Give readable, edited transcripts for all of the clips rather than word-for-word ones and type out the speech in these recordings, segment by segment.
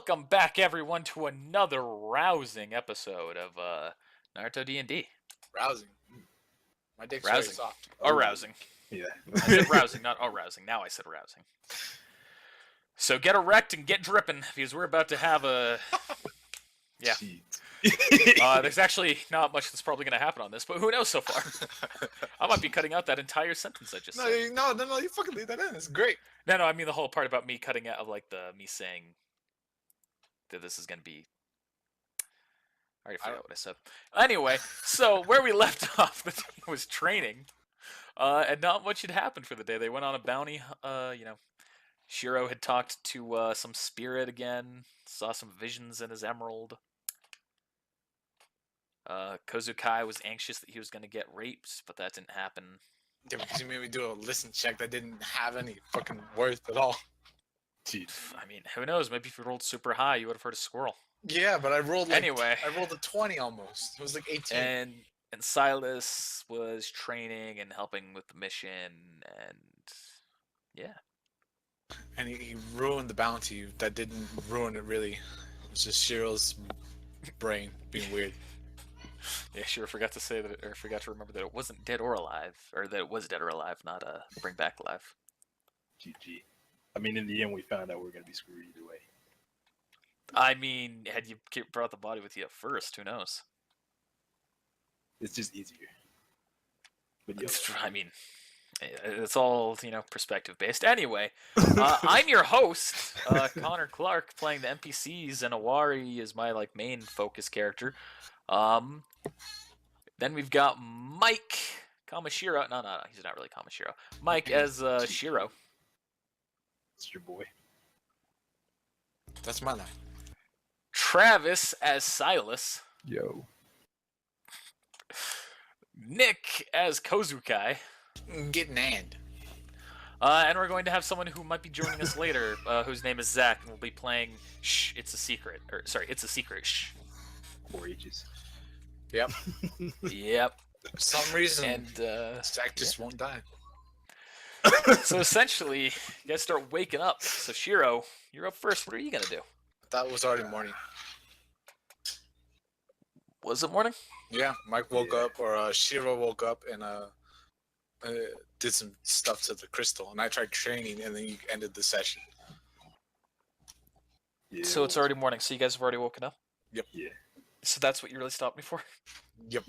welcome back everyone to another rousing episode of Naruto D&D. Rousing. My dick's Rousing. very soft. Arousing. Yeah. I said rousing, not arousing. Now I said rousing. So get erect and get dripping, because we're about to have a... Yeah. There's actually not much that's probably going to happen on this, but who knows so far? I might be cutting out that entire sentence I just said. No, you fucking leave that in. It's great. No, I mean the whole part about me cutting out of, like, me saying that this is going to be... I already forgot what I said. Anyway, so where we left off, the team was training, and not much had happened for the day. They went on a bounty, Shiro had talked to some spirit again, saw some visions in his emerald. Kozukai was anxious that he was going to get raped, but that didn't happen. Yeah, because you made me do a listen check that didn't have any fucking worth at all. I mean, who knows? Maybe if you rolled super high, you would have heard a squirrel. Yeah, but I rolled like, anyway. I rolled a 20 almost. It was like 18. And Silas was training and helping with the mission, and yeah. And he ruined the bounty. That didn't ruin it really. It was just Shiro's brain being weird. Yeah, Shiro forgot to say that, or forgot to remember that it wasn't dead or alive, or that it was dead or alive, not bring back alive. GG. I mean, in the end, we found out we were going to be screwed either way. I mean, had you brought the body with you at first, who knows? It's just easier. But yeah. I mean, it's all, perspective based. Anyway, I'm your host, Connor Clark, playing the NPCs, and Owari is my main focus character. Then we've got Mike Kamashiro. No, he's not really Kamashiro. Mike as Shiro. It's your boy. That's my line. Travis as Silas. Yo. Nick as Kozukai. Get nanned. And we're going to have someone who might be joining us later, whose name is Zach, and we'll be playing Shh, It's a Secret. It's a Secret. Shh. 4 H's. Yep. Yep. For some reason, and Zach just won't die. So essentially, you guys start waking up. So Shiro, you're up first. What are you going to do? That was already morning. Was it morning? Yeah, Mike woke up, or Shiro woke up and did some stuff to the crystal, and I tried training, and then you ended the session. Yeah, so it's already morning. So you guys have already woken up? Yep. Yeah. So that's what you really stopped me for? Yep.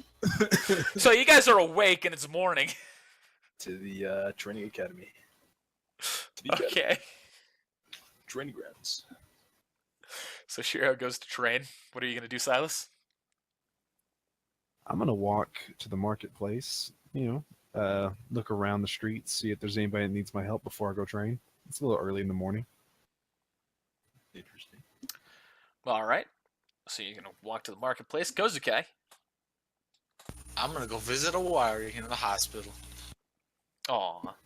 So you guys are awake and it's morning. To the training academy. Okay. Training grounds. So Shiro goes to train. What are you going to do, Silas? I'm going to walk to the marketplace, look around the streets, see if there's anybody that needs my help before I go train. It's a little early in the morning. Interesting. All right. So you're going to walk to the marketplace. Kozukai. I'm going to go visit Owari in the hospital. Aw,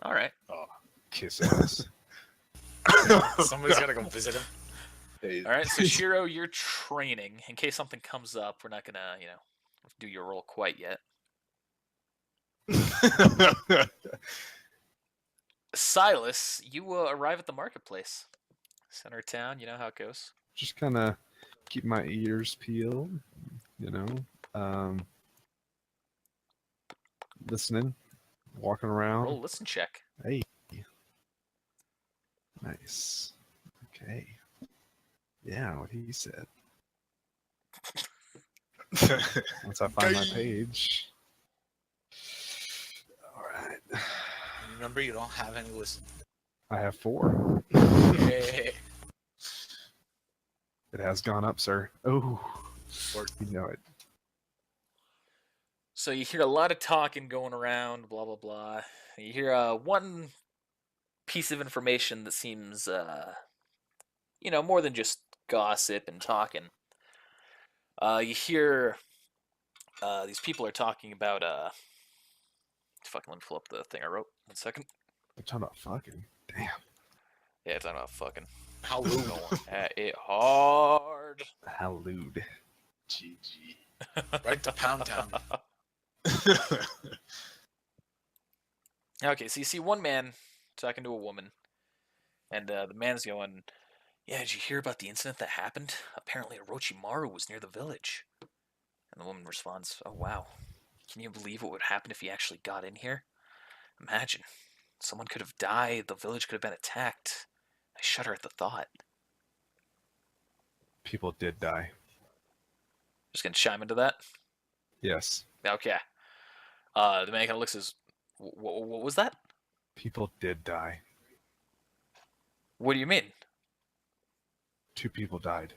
all right. Oh, Kiss ass. Somebody's got to go visit him. hey. All right, so Shiro, you're training. In case something comes up, we're not going to, do your role quite yet. Silas, you arrive at the marketplace. Center of town, you know how it goes. Just kind of keep my ears peeled, listening, walking around. Roll a listen check. Hey. Nice. Okay. Yeah, what he said. Once I find my page. All right. Remember, you don't have any listen. I have 4. Hey. It has gone up, sir. Oh, you know it. So you hear a lot of talking going around, blah, blah, blah. You hear one piece of information that seems, more than just gossip and talking. You hear these people are talking about, fucking, let me pull up the thing I wrote. 1 second. They're talking about fucking. Damn. Yeah, it's talking about fucking. How Lou going? At it hard. How lewd. GG. Right to Pound Town. Okay, so you see one man talking to a woman, and the man's going, Yeah, did you hear about the incident that happened? Apparently Orochimaru was near the village. And the woman responds, oh wow. Can you believe what would happen if he actually got in here? Imagine. Someone could have died, the village could have been attacked. I shudder at the thought. People did die. Just gonna chime into that? Yes. Okay. The man kind of looks as, what was that? People did die. What do you mean? 2 people died.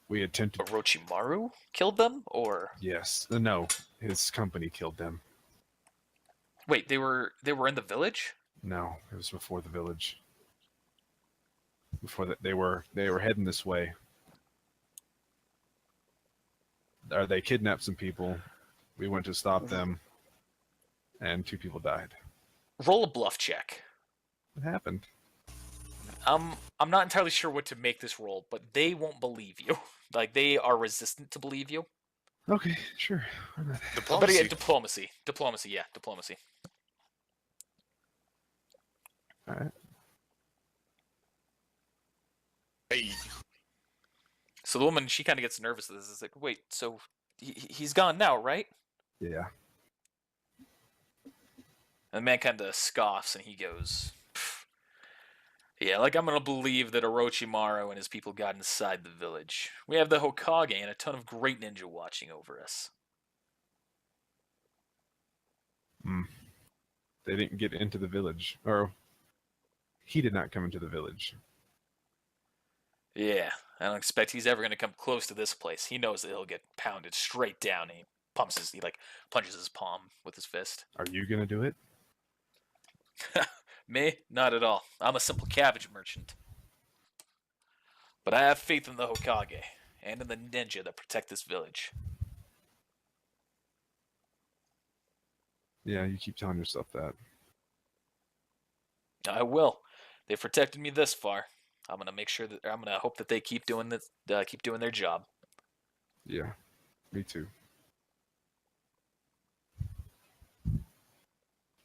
We attempted. Orochimaru killed them, or Yes. No. His company killed them. wait, they were in the village? No, it was before the village. Before that, they were heading this way. Or they kidnapped some people. We went to stop them, and 2 people died. Roll a bluff check. What happened? I'm not entirely sure what to make this roll, but they won't believe you. Like, they are resistant to believe you. Okay, sure. Why not? But Diplomacy. yeah, diplomacy. Diplomacy, yeah, diplomacy. All right. Hey. So the woman, she kind of gets nervous at this. It's like, wait, so he's gone now, right? Yeah. And the man kind of scoffs and he goes, "Pff, yeah, like I'm going to believe that Orochimaru and his people got inside the village. We have the Hokage and a ton of great ninja watching over us. They didn't get into the village, or he did not come into the village. Yeah, I don't expect he's ever going to come close to this place. He knows that he'll get pounded straight down. And he like punches his palm with his fist. Are you gonna do it? Me? Not at all. I'm a simple cabbage merchant. But I have faith in the Hokage and in the ninja that protect this village. Yeah, you keep telling yourself that. I will. They've protected me this far. I'm gonna hope that they keep doing this, keep doing their job. Yeah, me too.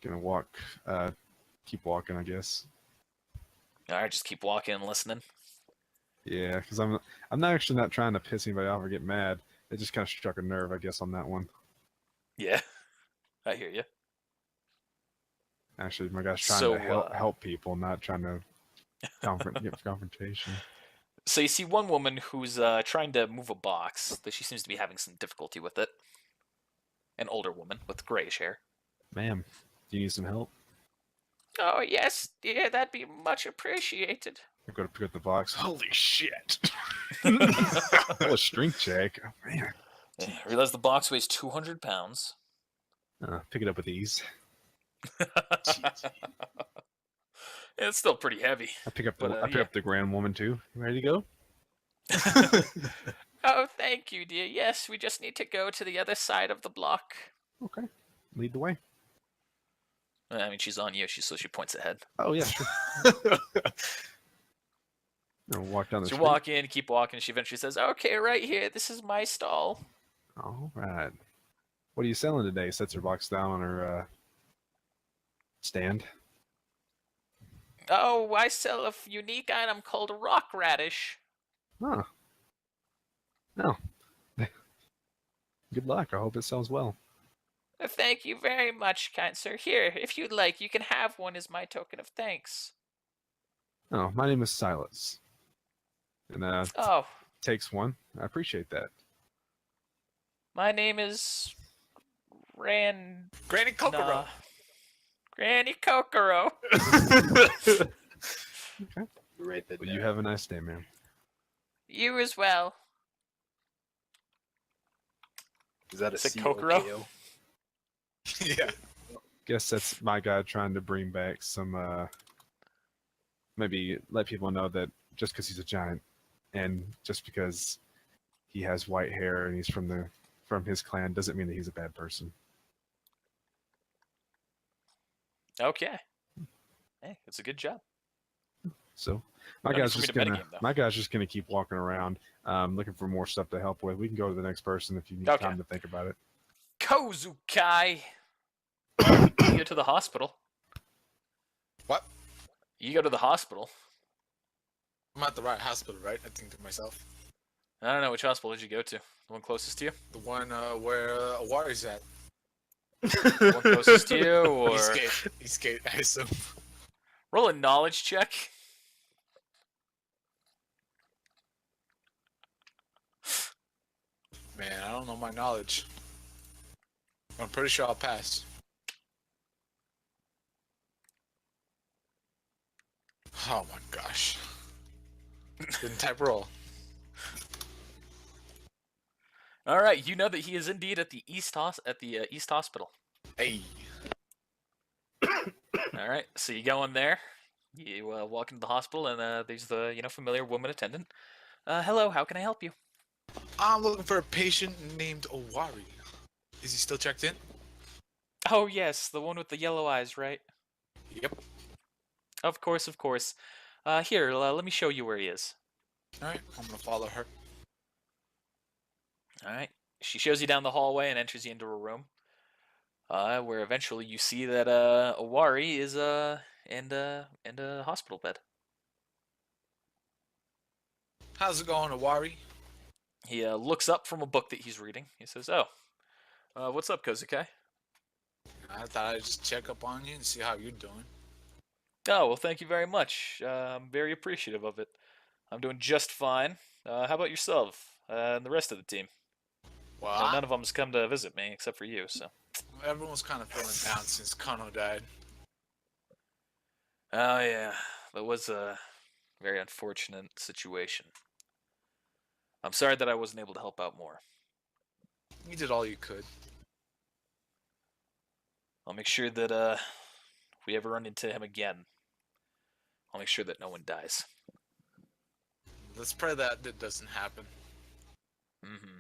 Gonna walk. Keep walking, I guess. All right, just keep walking and listening. Yeah, because I'm not actually not trying to piss anybody off or get mad. It just kind of struck a nerve, I guess, on that one. Yeah, I hear you. Actually, my guy's trying So, to help people, not trying to get confrontation. So you see one woman who's trying to move a box. That she seems to be having some difficulty with it. An older woman with grayish hair. Ma'am, do you need some help? Oh yes, dear, that'd be much appreciated. I go to pick up the box. Holy shit! That was strength check. Oh, man. I realize the box weighs 200 pounds. Pick it up with ease. It's still pretty heavy. I pick up yeah. up the grand woman too. You ready to go? Oh, thank you, dear. Yes, we just need to go to the other side of the block. Okay. Lead the way. I mean, she's on you, so she points ahead. Oh yeah, sure. I'll walk down the So street. you walk in, keep walking. She eventually says, "Okay, right here. This is my stall." All right. What are you selling today? Sets her box down on her stand. Oh, I sell a unique item called rock radish. Huh. No. Good luck. I hope it sells well. Thank you very much, kind sir. Here, if you'd like, you can have one as my token of thanks. Oh, my name is Silas. And Oh, takes one. I appreciate that. my name is Granny Kokoro. Granny Kokoro. Okay. Right there. Well, you have a nice day, man. You as well. Is that a Is it Kokoro? Kokoro? Yeah. Guess that's my guy trying to bring back some maybe let people know that just because he's a giant and just because he has white hair and he's from his clan doesn't mean that he's a bad person. Okay. Hey, it's a good job. So my No need for me to metagame, though. just gonna keep walking around, looking for more stuff to help with. We can go to the next person if you need Okay. time to think about it. Kozukai. You go to the hospital. What? You go to the hospital. I'm at the right hospital, right? I think to myself. I don't know, which hospital did you go to? The one closest to you? The one where Owari's at. The one closest to you, or He escaped. He escaped, I assume. roll a knowledge check. Man, I don't know my knowledge. I'm pretty sure I'll pass. Oh my gosh. Didn't type roll. All right, you know that he is indeed at the East Hospital. Hey. All right, so you go in there. You walk into the hospital, and there's the familiar woman attendant. Hello, how can I help you? I'm looking for a patient named Owari. Is he still checked in? Oh yes, the one with the yellow eyes, right? Yep. Of course, of course. Here, let me show you where he is. Alright, I'm gonna follow her. All right. She shows you down the hallway and enters you into a room. Where eventually you see that Owari is in a hospital bed. How's it going, Owari? He looks up from a book that he's reading. He says, "Oh, what's up, Kozuke?" I thought I'd just check up on you and see how you're doing. Oh, well, thank you very much. I'm very appreciative of it. I'm doing just fine. How about yourself and the rest of the team? Well, None of them's come to visit me except for you, so. everyone's kind of feeling down since Kono died. Oh yeah, that was a very unfortunate situation. I'm sorry that I wasn't able to help out more. You did all you could. I'll make sure that if we ever run into him again, I'll make sure that no one dies. Let's pray that that doesn't happen. Mm-hmm.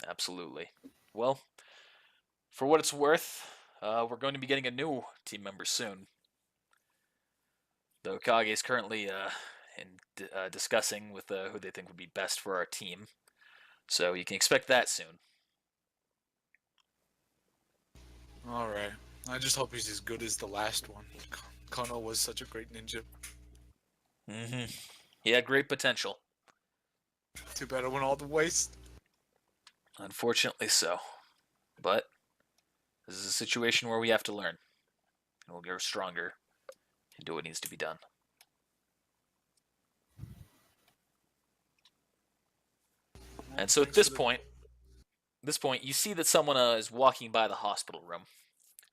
Absolutely. Well, for what it's worth, we're going to be getting a new team member soon. The Okage is currently discussing with who they think would be best for our team. So you can expect that soon. Alright. I just hope he's as good as the last one. Kono was such a great ninja. Mm-hmm. He had great potential. Too bad it went all the waste. Unfortunately so. But this is a situation where we have to learn. And we'll grow stronger and do what needs to be done. And so at this point, you see that someone is walking by the hospital room.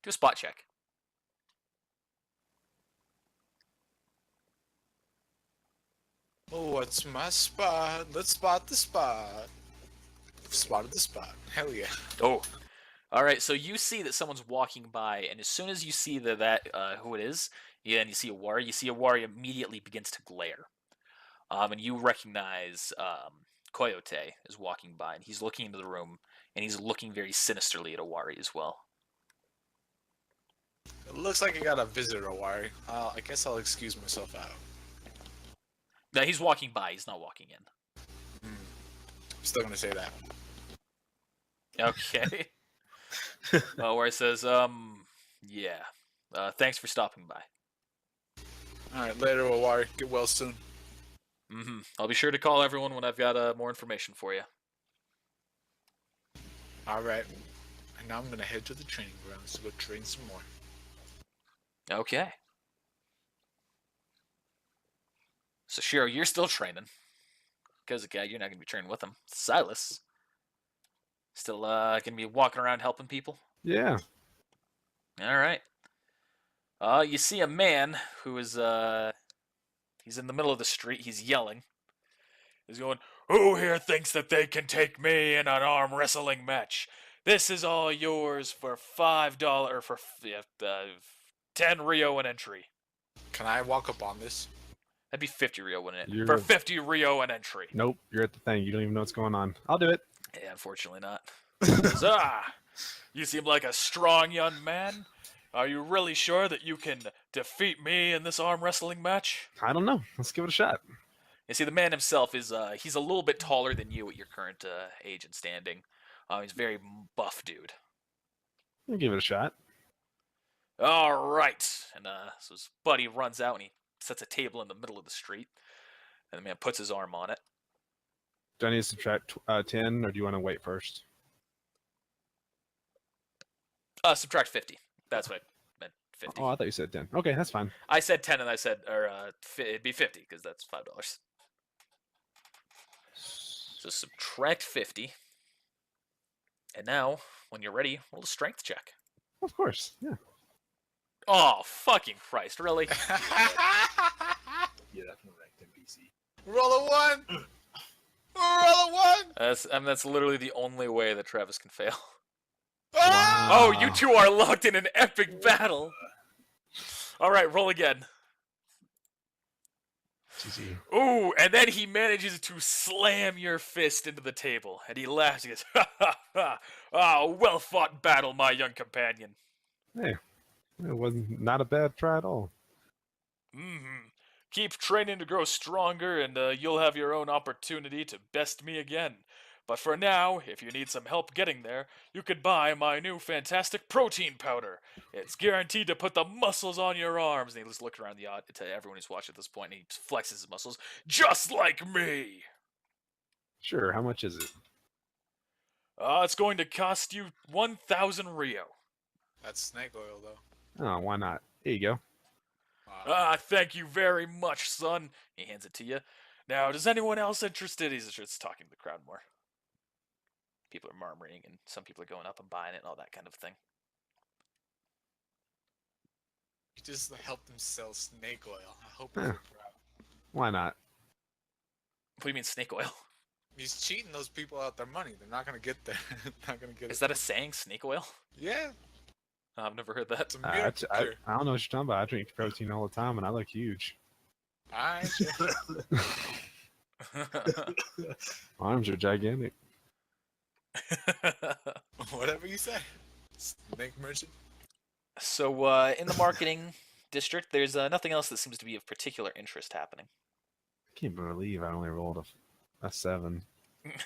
Do a spot check. Oh, what's my spot? Let's spot the spot. Spotted the spot. Hell yeah. Oh, all right. So you see that someone's walking by, and as soon as you see that who it is, yeah, and you see Owari immediately begins to glare. And you recognize Coyote is walking by, and he's looking into the room, and he's looking very sinisterly at Owari as well. It looks like I got a visitor, Owari. I guess I'll excuse myself out. Now he's walking by; he's not walking in. I'm still gonna say that. Okay. Where it says, yeah. Thanks for stopping by. Alright, later, Owari. Get well soon. Mm-hmm. I'll be sure to call everyone when I've got more information for you. Alright. And now I'm gonna head to the training grounds to go train some more. Okay. So Shiro, you're still training. Kozuke, you're not gonna be training with him. Silas, still gonna be walking around helping people. Yeah. All right. You see a man who is he's in the middle of the street. He's yelling. He's going, "Who here thinks that they can take me in an arm wrestling match? This is all yours for $5 for 10 Rio an entry." Can I walk up on this? That'd be 50 Rio an entry. You're- For 50 Rio an entry. Nope. You're at the thing. You don't even know what's going on. I'll do it. Yeah, unfortunately not. You seem like a strong young man. Are you really sure that you can defeat me in this arm wrestling match? I don't know. Let's give it a shot. You see, the man himself is he's a little bit taller than you at your current age and standing. He's a very buff dude. I'll give it a shot. All right. And so his buddy runs out and he sets a table in the middle of the street. And the man puts his arm on it. Do I need to subtract 10, or do you want to wait first? Subtract 50. That's what I meant. 50. Oh, I thought you said 10. Okay, that's fine. I said 10 and I said, it'd be 50 because that's $5. So subtract 50. And now, when you're ready, roll a strength check. Of course, yeah. Oh, fucking Christ, really? Yeah, that's ranked NPC. Roll a 1. Roll a 1. That's literally the only way that Travis can fail. Ah! Oh, you two are locked in an epic battle. All right, roll again. GG. Ooh, and then he manages to slam your fist into the table, and he laughs. He goes, "Ha ha ha! Ah, well fought battle, my young companion." Hey, it wasn't not a bad try at all. Mm-hmm. Keep training to grow stronger, and you'll have your own opportunity to best me again. But for now, if you need some help getting there, you could buy my new fantastic protein powder. It's guaranteed to put the muscles on your arms. And he just looks around to everyone who's watching at this point, and he flexes his muscles, just like me. Sure, how much is it? It's going to cost you 1,000 Rio. That's snake oil, though. Oh, why not? Here you go. Wow. Thank you very much, son. He hands it to you. Now, does anyone else interested? He's just talking to the crowd more. People are murmuring, and some people are going up and buying it and all that kind of thing. He just helped him sell snake oil. I hope Huh. he's proud. Why not? What do you mean snake oil? He's cheating those people out their money. They're not gonna get there. Not gonna get Is it. that a saying, snake oil? Yeah, I've never heard that. it's a I miracle cure. don't know what you're talking about. I drink protein all the time, and I look huge. Alright, My arms are gigantic. whatever you say. Snake merchant. So, in the marketing district, there's nothing else that seems to be of particular interest happening. I can't believe I only rolled a 7.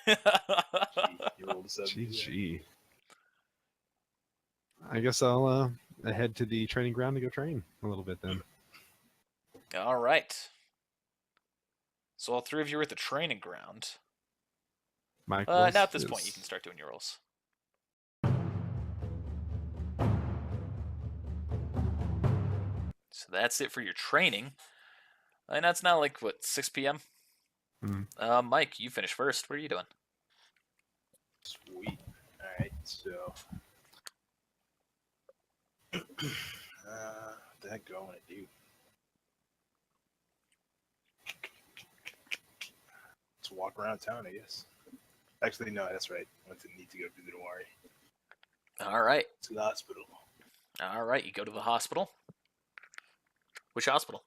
You rolled a 7. GG. I guess I'll head to the training ground to go train a little bit then. All right. So all three of you are at the training ground. Michael. Now at this point, you can start doing your rolls. So that's it for your training. And that's now like, what, 6 p.m.? Mike, you finish first. What are you doing? Sweet. Alright, so. What the heck do I want to do? Let's walk around town, I guess. Actually, no, that's right. I need to go visit Owari. All right. To the hospital. All right, you go to the hospital. Which hospital?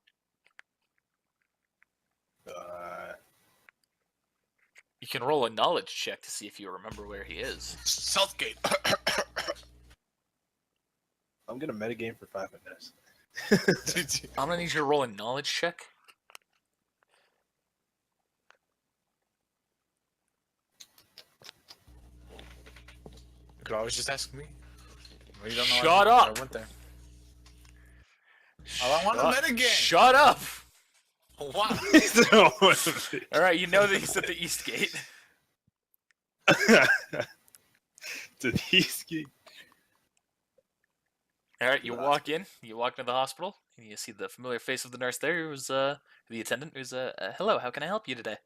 You can roll a knowledge check to see if you remember where he is. Southgate. I'm gonna metagame for 5 minutes. I'm gonna need you to roll a knowledge check. You could always just ask me. Well, you don't know Shut I up! went there. I want a metagame. Shut up! Wow. All right, you know that he's at the East Gate. To the East Gate. All right, you walk in. You walk into the hospital, and you see the familiar face of the nurse there, who's the attendant. Who's hello, how can I help you today?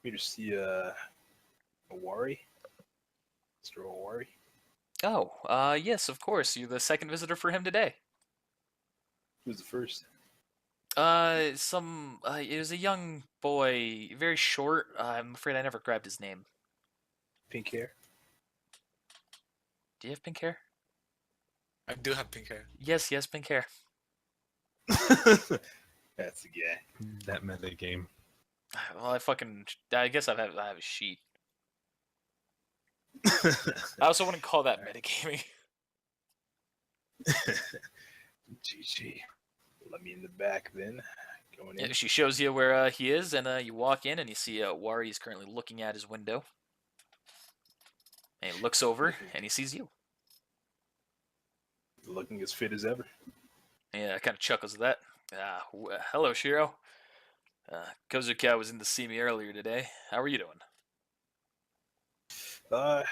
We just see Owari. Mr. Owari. Oh, yes, of course. You're the second visitor for him today. Who's the first? It was a young boy, very short. I'm afraid I never grabbed his name. Pink hair. Do you have pink hair? I do have pink hair. Yes, pink hair. That's the guy. That meta game. Well, I guess I have a sheet. I also wouldn't call that metagaming. GG. Let me in the back then. Going in. Yeah, she shows you where he is, and you walk in, and you see Owari is currently looking at his window. And he looks over, and he sees you. Looking as fit as ever. Yeah, kind of chuckles at that. Hello, Shiro. Kozuka was in to see me earlier today. How are you doing?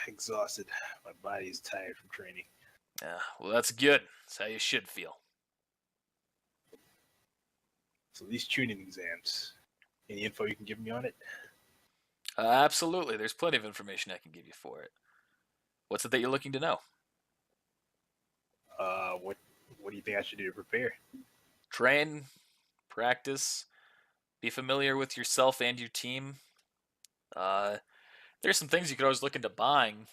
Exhausted. My body's tired from training. Well, that's good. That's how you should feel. So these tuning exams, any info you can give me on it? Absolutely. There's plenty of information I can give you for it. What's it that you're looking to know? What do you think I should do to prepare? Train, practice, be familiar with yourself and your team. There's some things you could always look into buying,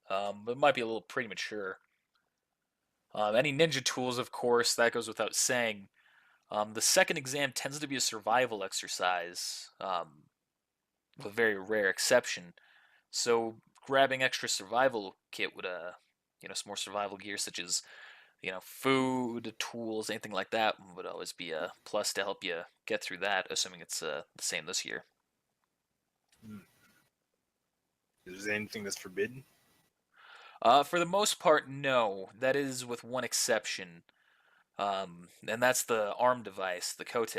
but it might be a little premature. Any ninja tools, of course, that goes without saying. The second exam tends to be a survival exercise, with a very rare exception. So grabbing extra survival kit would, some more survival gear such as, food, tools, anything like that would always be a plus to help you get through that, assuming it's the same this year. Is there anything that's forbidden? For the most part, no. That is with one exception. And that's the arm device, the kote.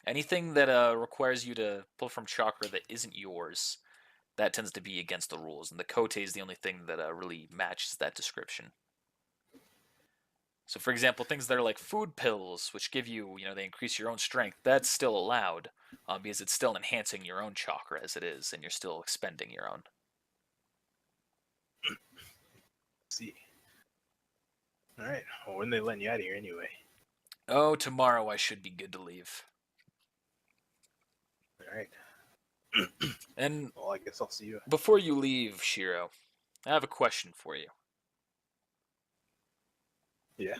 Anything that requires you to pull from chakra that isn't yours, that tends to be against the rules. And the kote is the only thing that really matches that description. So, for example, things that are like food pills, which give you, they increase your own strength, that's still allowed because it's still enhancing your own chakra as it is, and you're still expending your own. See. All right. Well, when are they letting you out of here anyway? Oh, tomorrow I should be good to leave. All right. And Well, I guess I'll see you. before you leave, Shiro, I have a question for you. Yeah.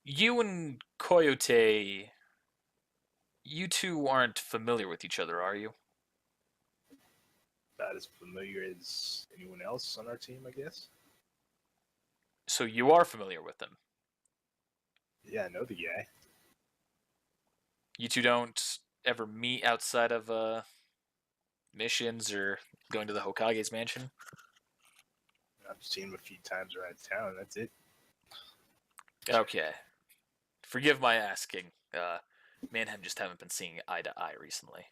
You and Coyote, you two aren't familiar with each other, are you? Not as familiar as anyone else on our team, I guess. So you are familiar with them. Yeah, I know the guy. You two don't ever meet outside of missions or going to the Hokage's mansion? I've seen him a few times around town. That's it. Okay. Forgive my asking. Me and him just haven't been seeing eye to eye recently.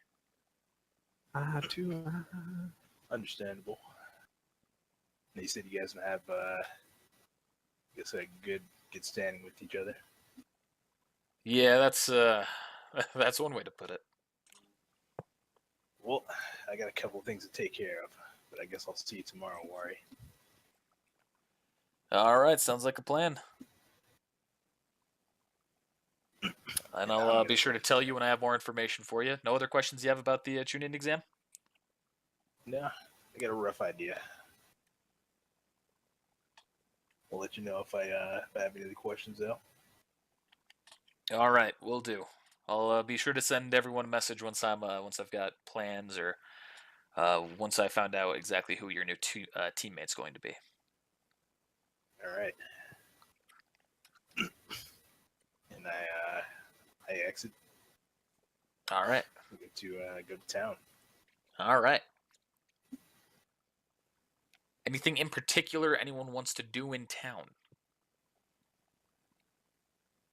Understandable. And you said you guys have, I guess, a good standing with each other. Yeah, that's that's one way to put it. Well, I got a couple of things to take care of, but I guess I'll see you tomorrow, Owari. All right, sounds like a plan. And I'll be sure to tell you when I have more information for you. No other questions you have about the Chunin exam? No, I got a rough idea. I'll let you know if I have any other questions, though. All right, will do. I'll be sure to send everyone a message once I've got plans or once I found out exactly who your new teammate's going to be. All right. And I exit. All right. We get to go to town. All right. Anything in particular anyone wants to do in town?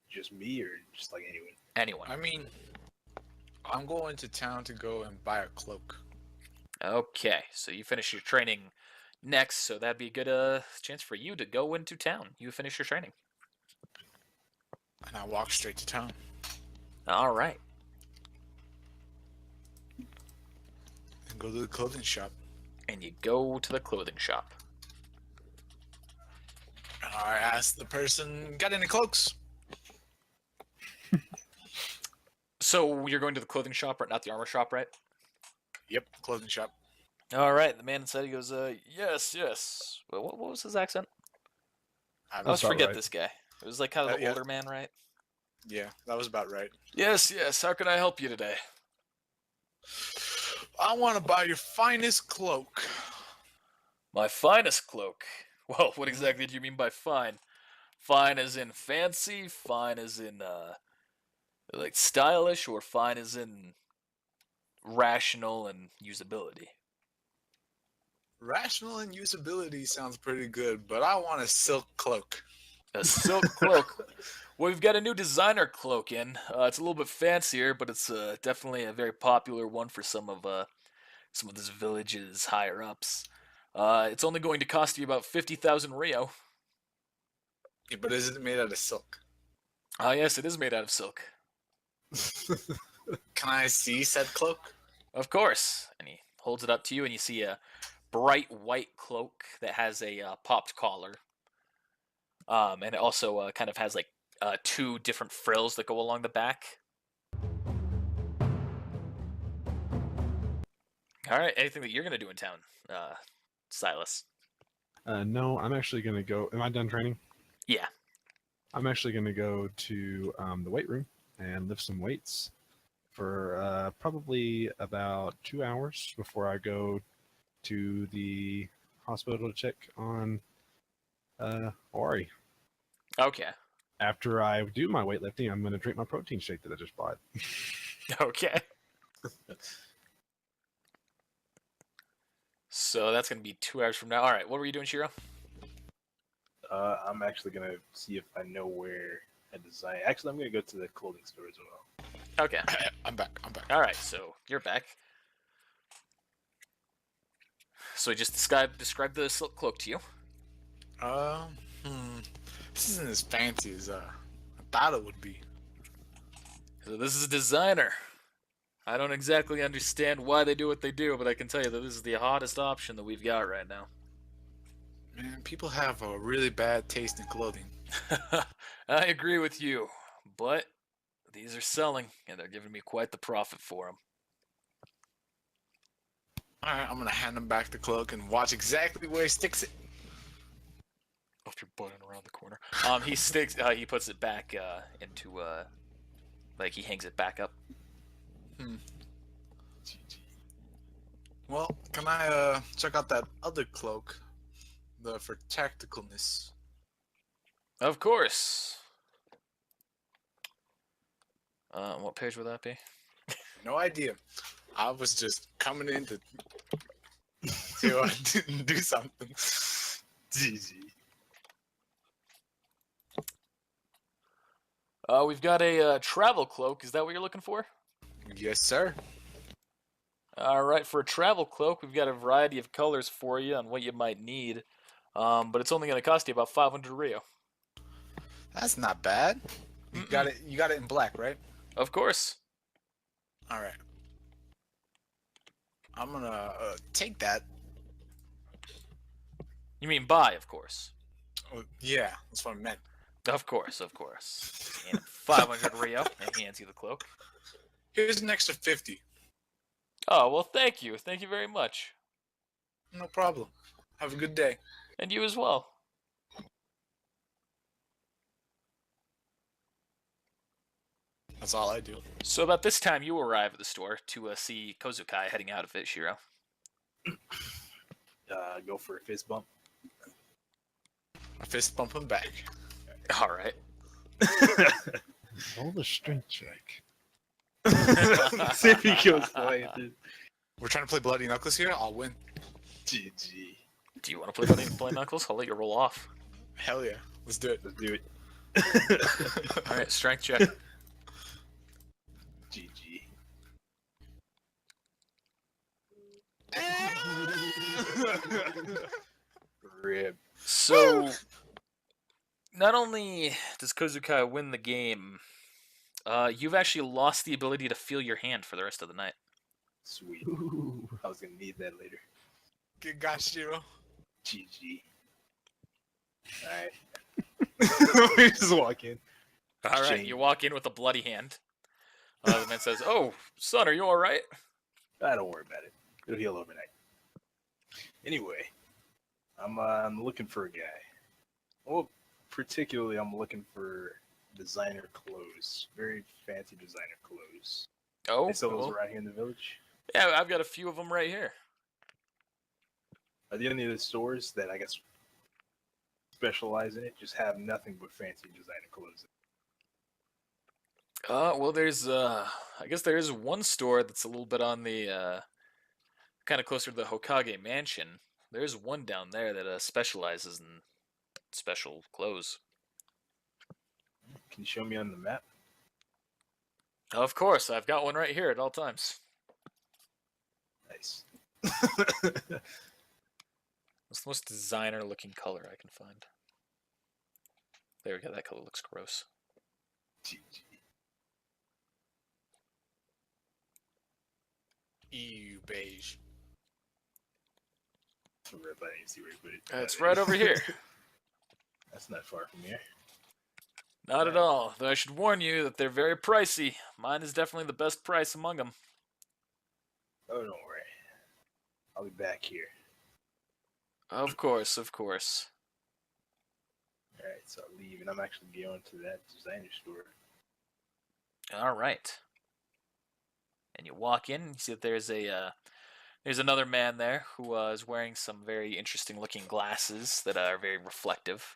Just me, or just like anyone? Anyone. I mean, I'm going to town to go and buy a cloak. Okay, so you finish your training next, so that'd be a good chance for you to go into town. You finish your training. And I walk straight to town. All right. And go to the clothing shop. And you go to the clothing shop. And I ask the person, got any cloaks? So you're going to the clothing shop, right? Not the armor shop, right? Yep, clothing shop. All right. The man inside, he goes, yes, yes. Well, what was his accent? I always about forget right. this guy. It was like kind of the Yeah. older man, right? Yeah, that was about right. Yes, yes. How can I help you today? I want to buy your finest cloak. My finest cloak. Well, what exactly do you mean by fine? Fine as in fancy? Fine as in, like stylish? Or fine as in rational and usability? Rational and usability sounds pretty good, but I want a silk cloak. A silk cloak. Well, we've got a new designer cloak in. It's a little bit fancier, but it's definitely a very popular one for some of this village's higher ups. It's only going to cost you about 50,000 Rio. Yeah, but is it made out of silk? Yes, it is made out of silk. Can I see said cloak? Of course. And he holds it up to you, and you see a bright white cloak that has a popped collar. And it also kind of has like two different frills that go along the back. All right, anything that you're gonna do in town, Silas? No, I'm actually gonna go. Am I done training? Yeah. I'm actually gonna go to the weight room and lift some weights for probably about 2 hours before I go to the hospital to check on Owari. Okay. After I do my weightlifting, I'm gonna drink my protein shake that I just bought. Okay. So that's gonna be 2 hours from now. All right. What were you doing, Shiro? I'm actually gonna see if I know where a design. Actually, I'm gonna go to the clothing store as well. Okay. I'm back. All right. So you're back. So just describe the silk cloak to you. This isn't as fancy as I thought it would be. So this is a designer. I don't exactly understand why they do what they do, but I can tell you that this is the hottest option that we've got right now. Man, people have a really bad taste in clothing. I agree with you, but these are selling, and they're giving me quite the profit for them. All right, I'm gonna hand him back the cloak and watch exactly where he sticks it. Off your button around the corner. He sticks. He puts it back into like he hangs it back up. Well, can I check out that other cloak, for tacticalness? Of course. What page would that be? No idea. I was just coming in to do something. GG. We've got a travel cloak. Is that what you're looking for? Yes, sir. All right, for a travel cloak, we've got a variety of colors for you on what you might need, but it's only going to cost you about 500 Rio. That's not bad. You got it. You got it in black, right? Of course. All right. I'm gonna take that. You mean buy, of course. Oh, yeah, that's what I meant. Of course, of course. And 500 Rio, and he hands you the cloak. Here's an extra 50. Oh, well, thank you. Thank you very much. No problem. Have a good day. And you as well. That's all I do. So about this time, you arrive at the store to see Kozukai heading out of it, Shiro. Go for a fist bump. I fist bump him back. All right. Roll the strength check. See if he goes quiet. We're trying to play Bloody Knuckles here. I'll win. GG. Do you want to play Knuckles? I'll let you roll off. Hell yeah. Let's do it. Let's do it. All right, strength check. GG. Rip. So, not only does Kozukai win the game, you've actually lost the ability to feel your hand for the rest of the night. Sweet. Ooh. I was gonna need that later. Good gosh, Shiro. GG. Alright. We just walk in. All right, Shame. you walk in with a bloody hand. The man says, "Oh, son, are you all right?" Don't worry about it. It'll heal overnight. Anyway, I'm looking for a guy. Well, particularly I'm looking for designer clothes. Very fancy designer clothes. Oh, They sell those cool. around here in the village. Yeah, I've got a few of them right here. Are there any of the stores that I guess specialize in it? Just have nothing but fancy designer clothes. Well, there's I guess there is one store that's a little bit on the kind of closer to the Hokage mansion. There's one down there that specializes in special clothes. Can you show me on the map? Of course, I've got one right here at all times. Nice. What's the most designer-looking color I can find? There we go. That color looks gross. GG. EU beige. I didn't see where you put it. It's right over here. That's not far from here. Not at all. Though I should warn you that they're very pricey. Mine is definitely the best price among them. Oh, don't worry. I'll be back here. Of course, of course. Alright, so I'll leave, and I'm actually going to that designer store. All right. And you walk in, you see that there's another man there who is wearing some very interesting-looking glasses that are very reflective.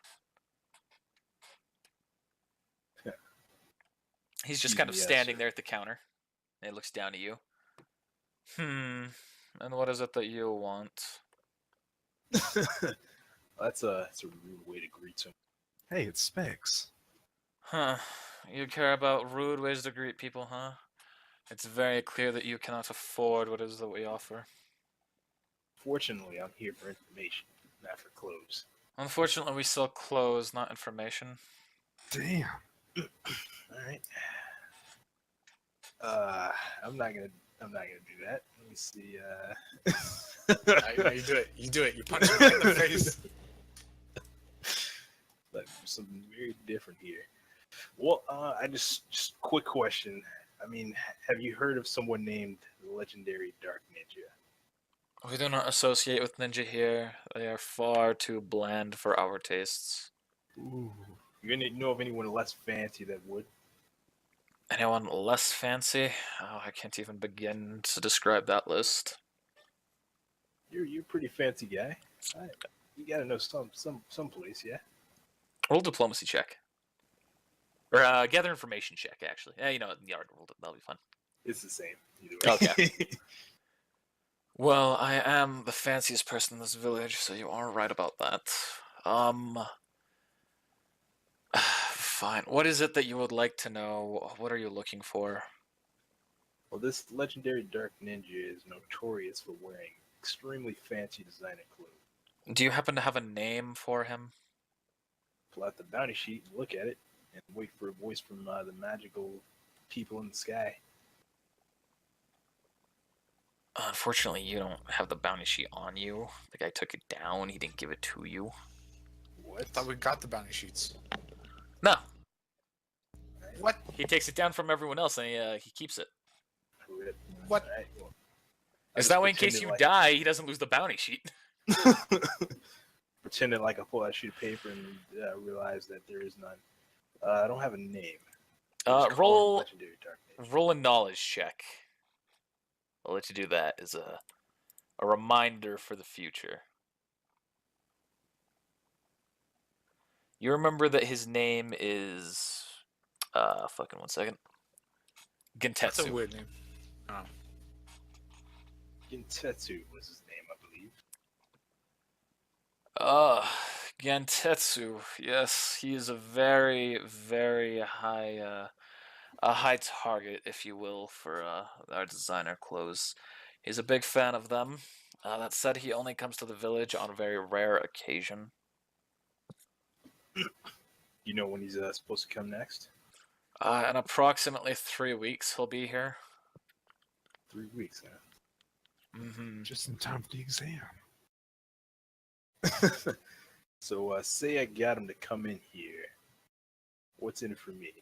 He's just kind of standing there at the counter, and he looks down at you. And what is it that you want? That's a rude way to greet someone. Hey, it's Specs. Huh. You care about rude ways to greet people, huh? It's very clear that you cannot afford what it is that we offer. Fortunately, I'm here for information, not for clothes. Unfortunately, we sell clothes, not information. Damn. Alright. I'm not gonna do that. Let me see. No, you do it. You do it. You punch him right in the face. Like something very different here. Well, I just quick question. I mean, have you heard of someone named the legendary Dark Ninja? We do not associate with ninja here. They are far too bland for our tastes. Ooh. You gonna know of anyone less fancy that would? Anyone less fancy? Oh, I can't even begin to describe that list. You're a pretty fancy guy. You gotta know some place, yeah. Roll diplomacy check. Or gather information check, actually. Yeah, you know, in the art world, that'll be fun. It's the same. Either way. Okay. Well, I am the fanciest person in this village, so you are right about that. Fine. What is it that you would like to know? What are you looking for? Well, this legendary Dark Ninja is notorious for wearing extremely fancy designer clothes. Do you happen to have a name for him? Pull out the bounty sheet and look at it, and wait for a voice from the magical people in the sky. Unfortunately, you don't have the bounty sheet on you. The guy took it down. He didn't give it to you. What? I thought we got the bounty sheets. No. What? He takes it down from everyone else, and he keeps it. What? Alright, well, Is that way in case you die, he doesn't lose the bounty sheet? Pretended like I pull out a sheet of paper and realize that there is none. I don't have a name. Just call him Roll Legendary Dark Ninja. roll a knowledge check. I'll let you do that as a reminder for the future. You remember that his name is fucking 1 second. That's a Gentetsu. weird name. Oh. Gentetsu was his name, I believe. Gentetsu. Yes, he is a very, very high a high target, if you will, for our designer clothes. He's a big fan of them. That said, he only comes to the village on a very rare occasion. You know when he's supposed to come next? In approximately 3 weeks, he'll be here. 3 weeks, huh? Mm-hmm. Just in time for the exam. So say I got him to come in here. What's in it for me?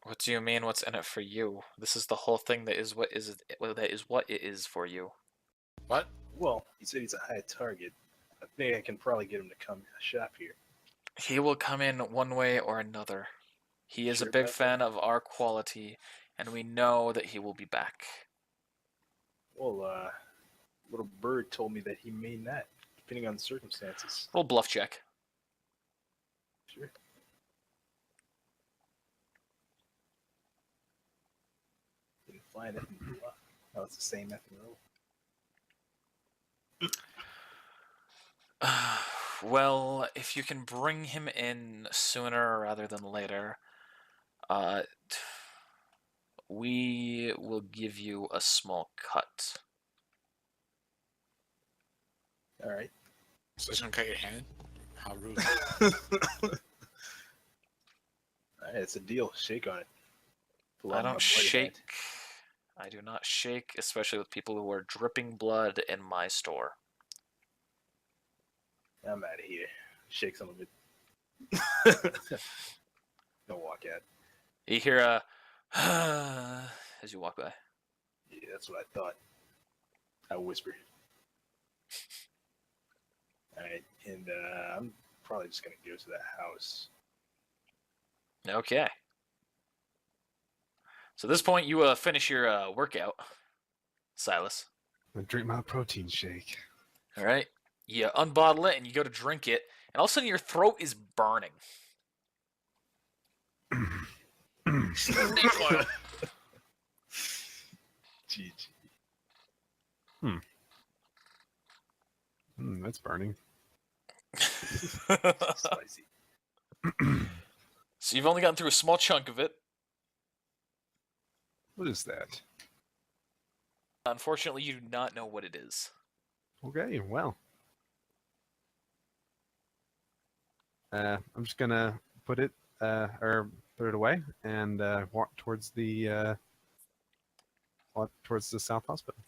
What do you mean? What's in it for you? This is the whole thing. That is what it is for you. What? Well, he said he's a high target. I think I can probably get him to come shop here. He will come in one way or another. He is Sure a big about that? fan of our quality, and we know that he will be back. Well, little bird told me that he may not, depending on the circumstances. Roll bluff check. Sure. Didn't find it. Oh, it's the same effing roll. Well, if you can bring him in sooner rather than later, uh, we will give you a small cut. All right. So he's gonna cut your hand? How rude. All right, it's a deal. Shake on it. Pull I out my don't bloody shake. hand. I do not shake, especially with people who are dripping blood in my store. I'm out of here. Shake some of it. Don't walk out. You hear a as you walk by. Yeah, that's what I thought. I whisper. All right, and I'm probably just gonna go to the house. Okay. So at this point, you finish your workout, Silas. I drink my protein shake. All right. You unbottle it and you go to drink it, and all of a sudden your throat is burning. GG. That's burning. Spicy. So you've only gotten through a small chunk of it. What is that? Unfortunately, you do not know what it is. Okay, well. I'm just gonna put it away and walk towards the South Hospital.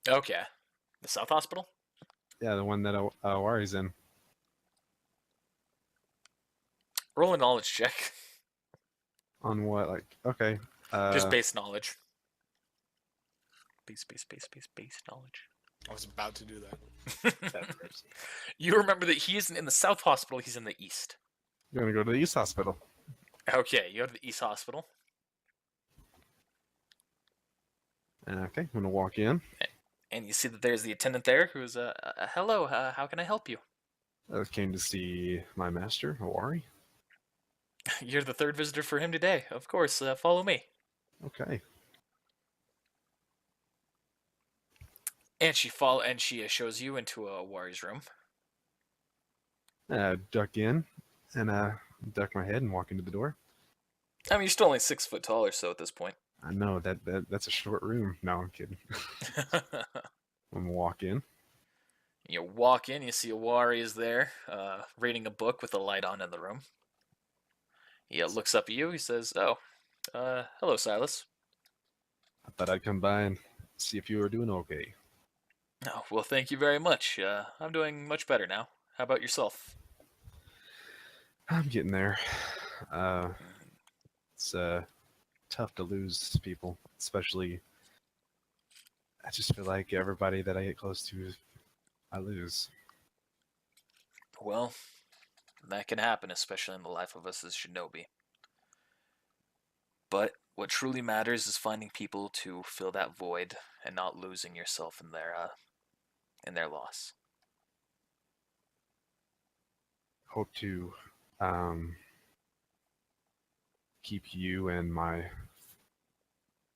Okay. The South Hospital? Yeah, the one that Owari's in. Roll a knowledge check. On what? Like, okay. Just base knowledge. Base knowledge. I was about to do that. Have mercy. You remember that he isn't in the South Hospital, he's in the East. You're gonna go to the East Hospital. Okay, you go to the East Hospital. Okay, I'm gonna walk in. And you see that there's the attendant there who's, hello, how can I help you? I came to see my master, Owari. You're the third visitor for him today. Of course, follow me. Okay. And she shows you into a Wari's room. Duck in and duck my head and walk into the door. I mean, you're still only 6 foot tall or so at this point. I know that's a short room. No, I'm kidding. I'm gonna walk in. You walk in, you see Owari is there, reading a book with a light on in the room. He looks up at you. He says, "Oh, hello, Silas." I thought I'd come by and see if you were doing okay. Oh, well, thank you very much. I'm doing much better now. How about yourself? I'm getting there. It's tough to lose people, especially. I just feel like everybody that I get close to, I lose. Well, that can happen, especially in the life of us as shinobi. But what truly matters is finding people to fill that void and not losing yourself in their loss. Hope to keep you and my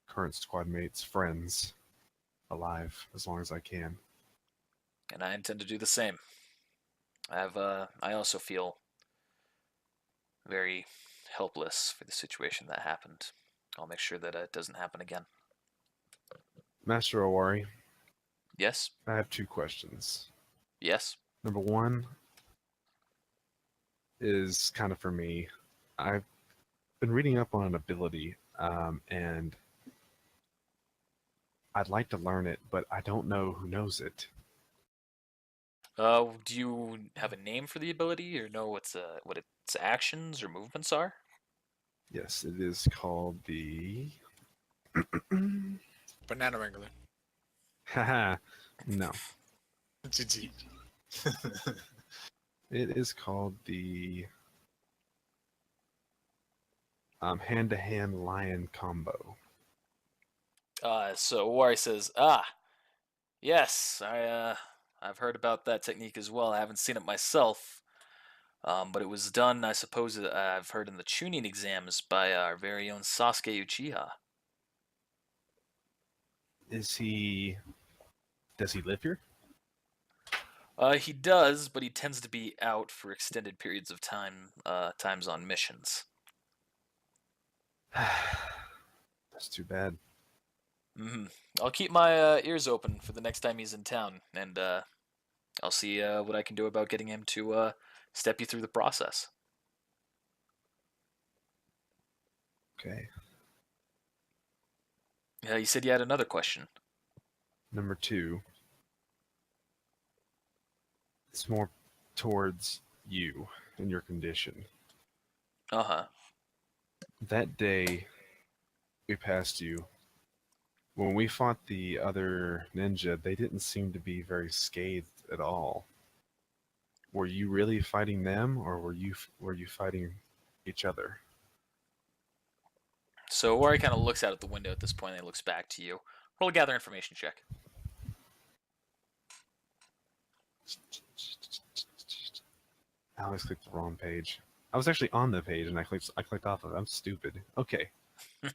current squad mates friends alive as long as I can. And I intend to do the same. I also feel very helpless for the situation that happened. I'll make sure that it doesn't happen again. Master Owari, Yes? I have 2 questions. Yes? Number 1 is kind of for me. I've been reading up on an ability, and I'd like to learn it, but I don't know who knows it. Do you have a name for the ability, or know what its actions or movements are? Yes, it is called the... Banana Wrangler. Haha, no. GG. It is called the hand-to-hand lion combo. So Owari says, yes, I've heard about that technique as well. I haven't seen it myself, but it was done, I suppose, I've heard in the tuning exams by our very own Sasuke Uchiha. Is he Does he live here? He does, but he tends to be out for extended periods of time. Times on missions. That's too bad. I'll keep my ears open for the next time he's in town, and I'll see what I can do about getting him to step you through the process. Okay. You said you had another question. Number 2. It's more towards you and your condition. Uh-huh. That day we passed you, when we fought the other ninja, they didn't seem to be very scathed at all. Were you really fighting them, or were you fighting each other? So Owari kind of looks out at the window at this point and he looks back to you. Roll a gather information check. I always clicked the wrong page. I was actually on the page and I clicked off of it. I'm stupid. Okay. I'm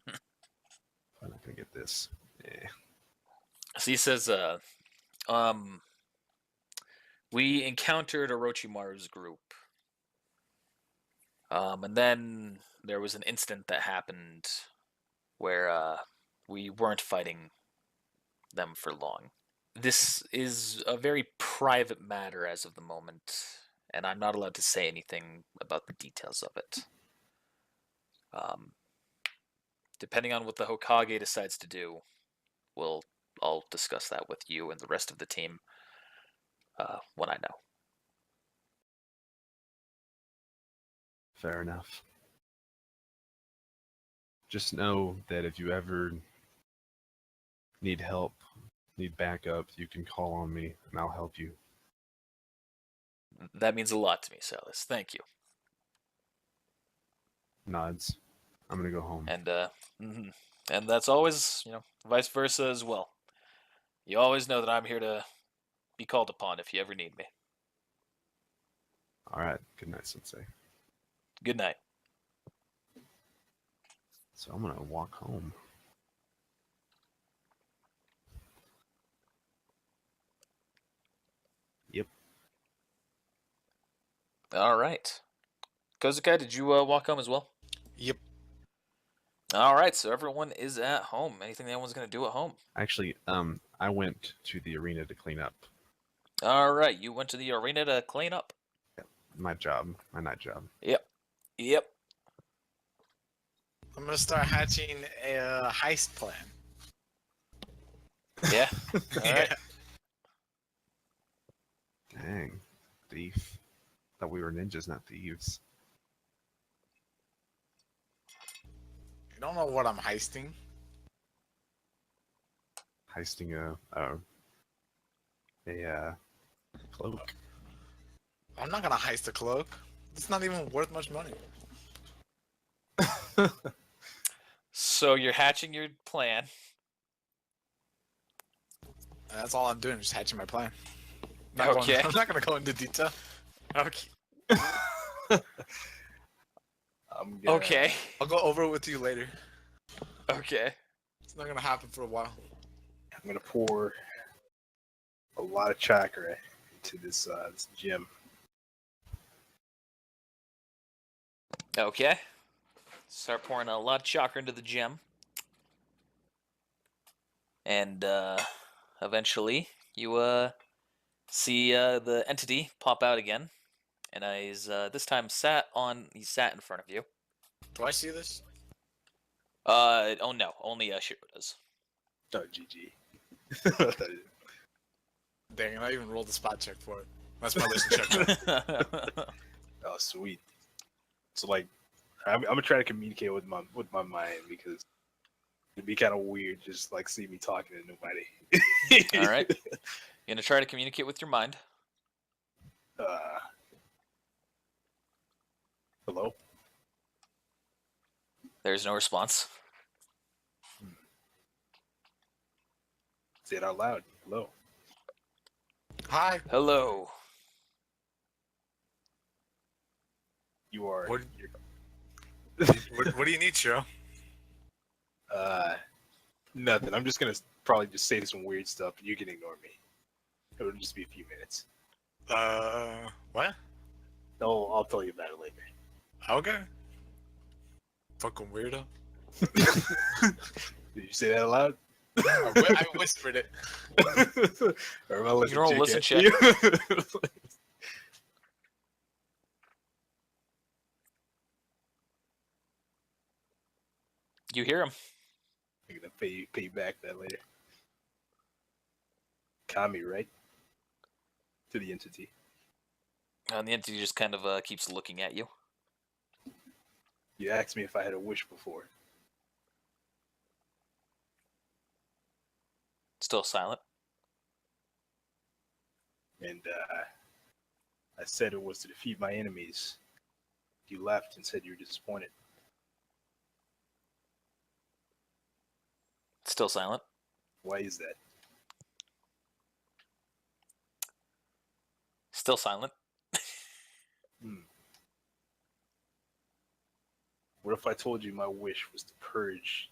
not gonna get this. Yeah. So he says, we encountered Orochimaru's group. And then there was an incident that happened where we weren't fighting them for long. This is a very private matter as of the moment, and I'm not allowed to say anything about the details of it. Depending on what the Hokage decides to do, I'll discuss that with you and the rest of the team when I know. Fair enough. Just know that if you ever need help, need backup, you can call on me and I'll help you. That means a lot to me, Silas. Thank you. Nods. I'm gonna go home. And that's always, vice versa as well. You always know that I'm here to be called upon if you ever need me. Alright, good night, Sensei. Good night. So I'm gonna walk home. Yep. All right. Kozukai, did you walk home as well? Yep. All right, so everyone is at home. Anything anyone's going to do at home? Actually, I went to the arena to clean up. All right, you went to the arena to clean up. My job, my night job. Yep. I'm gonna start hatching a heist plan. Yeah. All right. Dang, thief. Thought we were ninjas, not thieves. You don't know what I'm heisting? Heisting a cloak. I'm not gonna heist a cloak. It's not even worth much money. So you're hatching your plan. That's all I'm doing, just hatching my plan. Okay. I'm not gonna go into detail. Okay. Okay. I'll go over it with you later. Okay. It's not gonna happen for a while. I'm gonna pour a lot of chakra into this gym. Okay. Start pouring a lot of chakra into the gem. And eventually you see the entity pop out again. And he's this time sat in front of you. Do I see this? Oh no, only Shiro does. Oh, GG. Dang, I even rolled a spot check for it. That's my listen check. Oh, sweet. So like, I'm gonna try to communicate with my mind because it'd be kind of weird just like see me talking to nobody. All right. You're gonna try to communicate with your mind. Hello. There's no response. Say it out loud. Hello. Hi. Hello. You are. What do you need, Shiro? Nothing. I'm just gonna probably just say some weird stuff. You can ignore me. It'll just be a few minutes. What? No, I'll tell you about it later. Okay. Fucking weirdo. Did you say that aloud? I whispered it. Or am I You roll a listen check. You hear him. I'm gonna pay you back that later. Kami, right? To the entity. And the entity just kind of keeps looking at you. You asked me if I had a wish before. Still silent. And I said it was to defeat my enemies. You left and said you were disappointed. Still silent. Why is that? Still silent. What if I told you my wish was to purge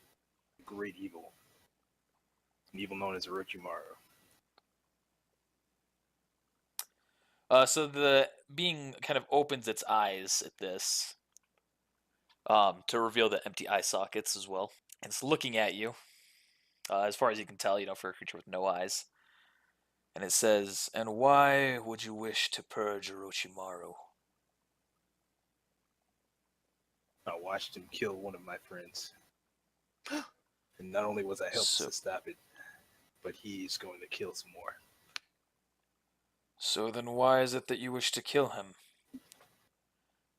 the great evil? An evil known as Orochimaru. So the being kind of opens its eyes at this, to reveal the empty eye sockets as well. And it's looking at you, as far as you can tell, for a creature with no eyes. And it says, "And why would you wish to purge Orochimaru?" I watched him kill one of my friends. And not only was I helpless to stop it, but he's going to kill some more. So then why is it that you wish to kill him?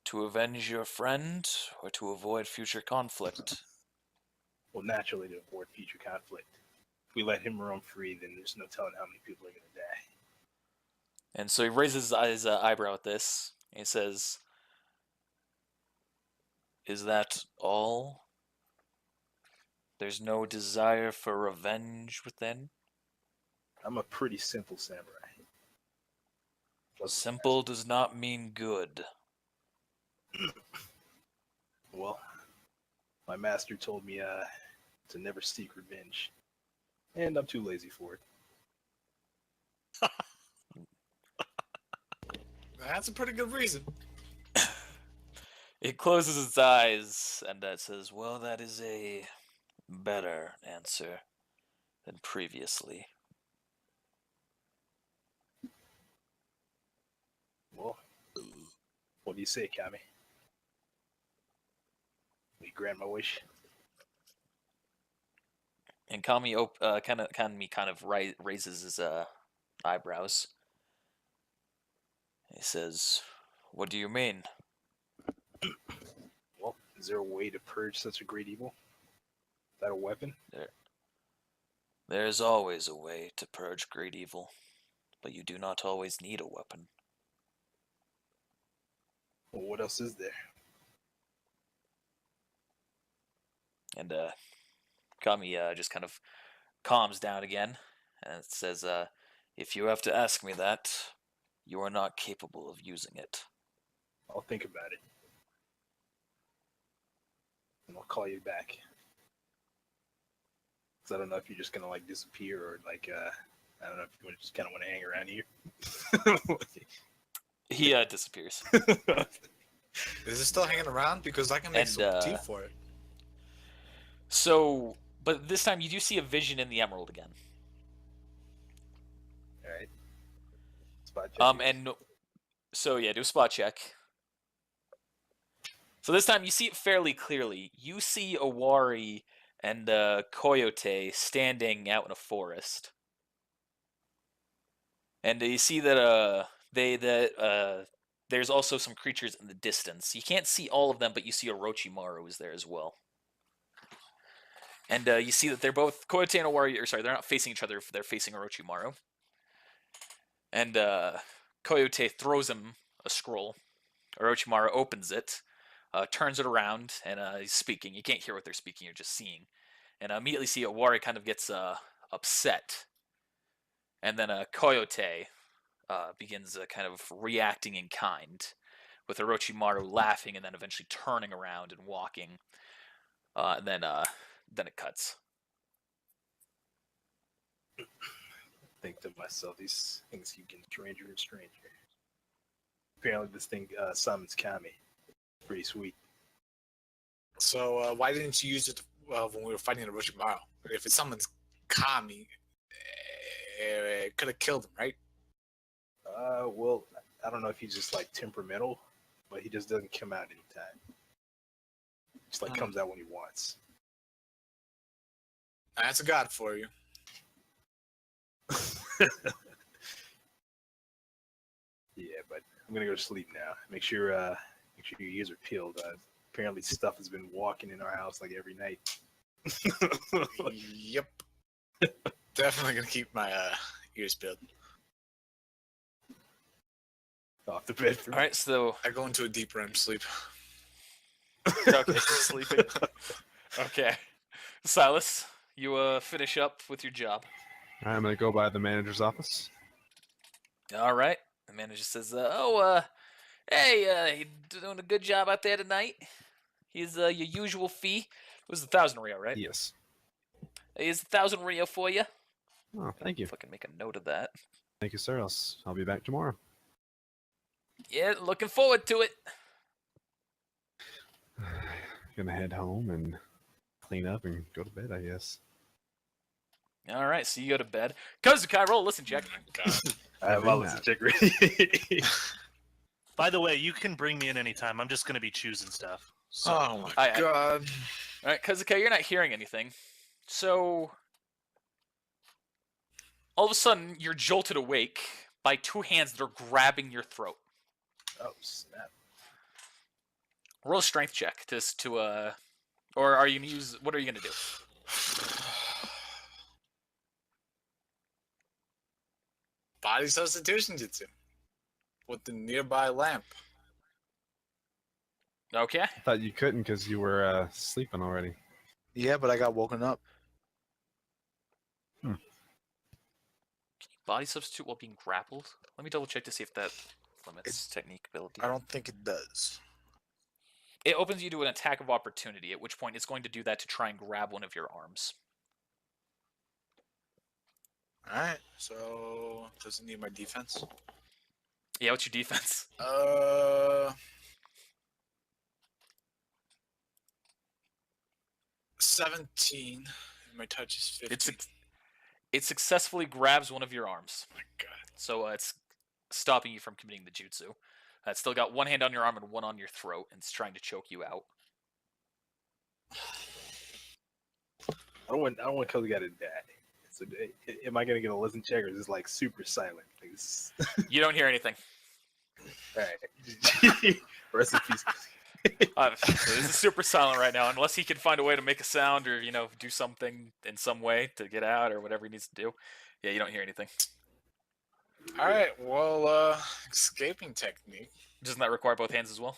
To avenge your friend, or to avoid future conflict? Well, naturally to avoid future conflict. If we let him roam free, then there's no telling how many people are going to die. And so he raises his eyebrow at this, and he says, "Is that all? There's no desire for revenge within?" I'm a pretty simple samurai. Simple does not mean good. Well, my master told me to never seek revenge. And I'm too lazy for it. That's a pretty good reason. It closes its eyes, and it says, "Well, that is a better answer than previously." Well, what do you say, Kami? Will you grant my wish? And Kami kind of raises his eyebrows. He says, "What do you mean?" Well, is there a way to purge such a great evil? Is that a weapon? There is always a way to purge great evil, but you do not always need a weapon. Well, what else is there? And Kami just kind of calms down again, and it says, "If you have to ask me that, you are not capable of using it." I'll think about it. And I'll call you back. Because I don't know if you're just going to disappear or I don't know if you just kind of want to hang around here. He disappears. Is it still hanging around? Because I can make some tea for it. So, but this time you do see a vision in the emerald again. Alright. Spot check. And so yeah, do a spot check. So this time you see it fairly clearly. You see Owari and Coyote standing out in a forest. And you see that there's also some creatures in the distance. You can't see all of them, but you see Orochimaru is there as well. And you see that they're both Coyote and Owari. Or sorry, they're not facing each other. They're facing Orochimaru. And Coyote throws him a scroll. Orochimaru opens it, turns it around, and he's speaking. You can't hear what they're speaking. You're just seeing. And immediately see Owari kind of gets upset. And then Coyote begins kind of reacting in kind, with Orochimaru laughing and then eventually turning around and walking. And then it cuts. think to myself, these things keep getting stranger and stranger. Apparently, this thing summons Kami. Pretty sweet. So why didn't you use it when we were fighting Orochimaru? If it summons Kami, it could have killed him, right? Well, I don't know if he's just like temperamental, but he just doesn't come out anytime. Just like comes out when he wants. That's a god for you. Yeah, but I'm gonna go to sleep now. Make sure your ears are peeled. Apparently, stuff has been walking in our house like every night. Yep. Definitely gonna keep my ears peeled. Off the bed for All right, so I go into a deep REM sleep. okay, you're sleeping. Okay, Silas, you finish up with your job. All right, I'm gonna go by the manager's office. All right. The manager says, hey, you doing a good job out there tonight? Here's your usual fee. It was 1,000 Rio, right? Yes. Here's 1,000 Rio for you. Oh, thank you. Fucking make a note of that. Thank you, sir. I'll be back tomorrow. Yeah, looking forward to it. Gonna head home and clean up and go to bed, I guess. All right, so you go to bed. Kozukai, roll a listen check. I have all this check ready. By the way, you can bring me in anytime. I'm just going to be choosing stuff. So, Oh my god. All right, Kozukai, you're not hearing anything. So, all of a sudden, you're jolted awake by two hands that are grabbing your throat. Oh snap! Roll a strength check or are you gonna use? What are you gonna do? Body substitution jutsu with the nearby lamp. Okay. I thought you couldn't because you were sleeping already. Yeah, but I got woken up. Body substitute while being grappled. Let me double check to see if that limits technique ability. I don't think it does. It opens you to an attack of opportunity, at which point it's going to do that to try and grab one of your arms. Alright, so doesn't need my defense. Yeah, what's your defense? 17. And my touch is 15. It successfully grabs one of your arms. Oh my god. So it's stopping you from committing the jutsu. It's still got one hand on your arm and one on your throat, and it's trying to choke you out. I don't want Kozuka to die. So, am I gonna get a listen check, or is this like super silent? You don't hear anything. All right. Rest in peace. This is super silent right now, unless he can find a way to make a sound or do something in some way to get out or whatever he needs to do. Yeah, you don't hear anything. Alright, well, escaping technique. Doesn't that require both hands as well?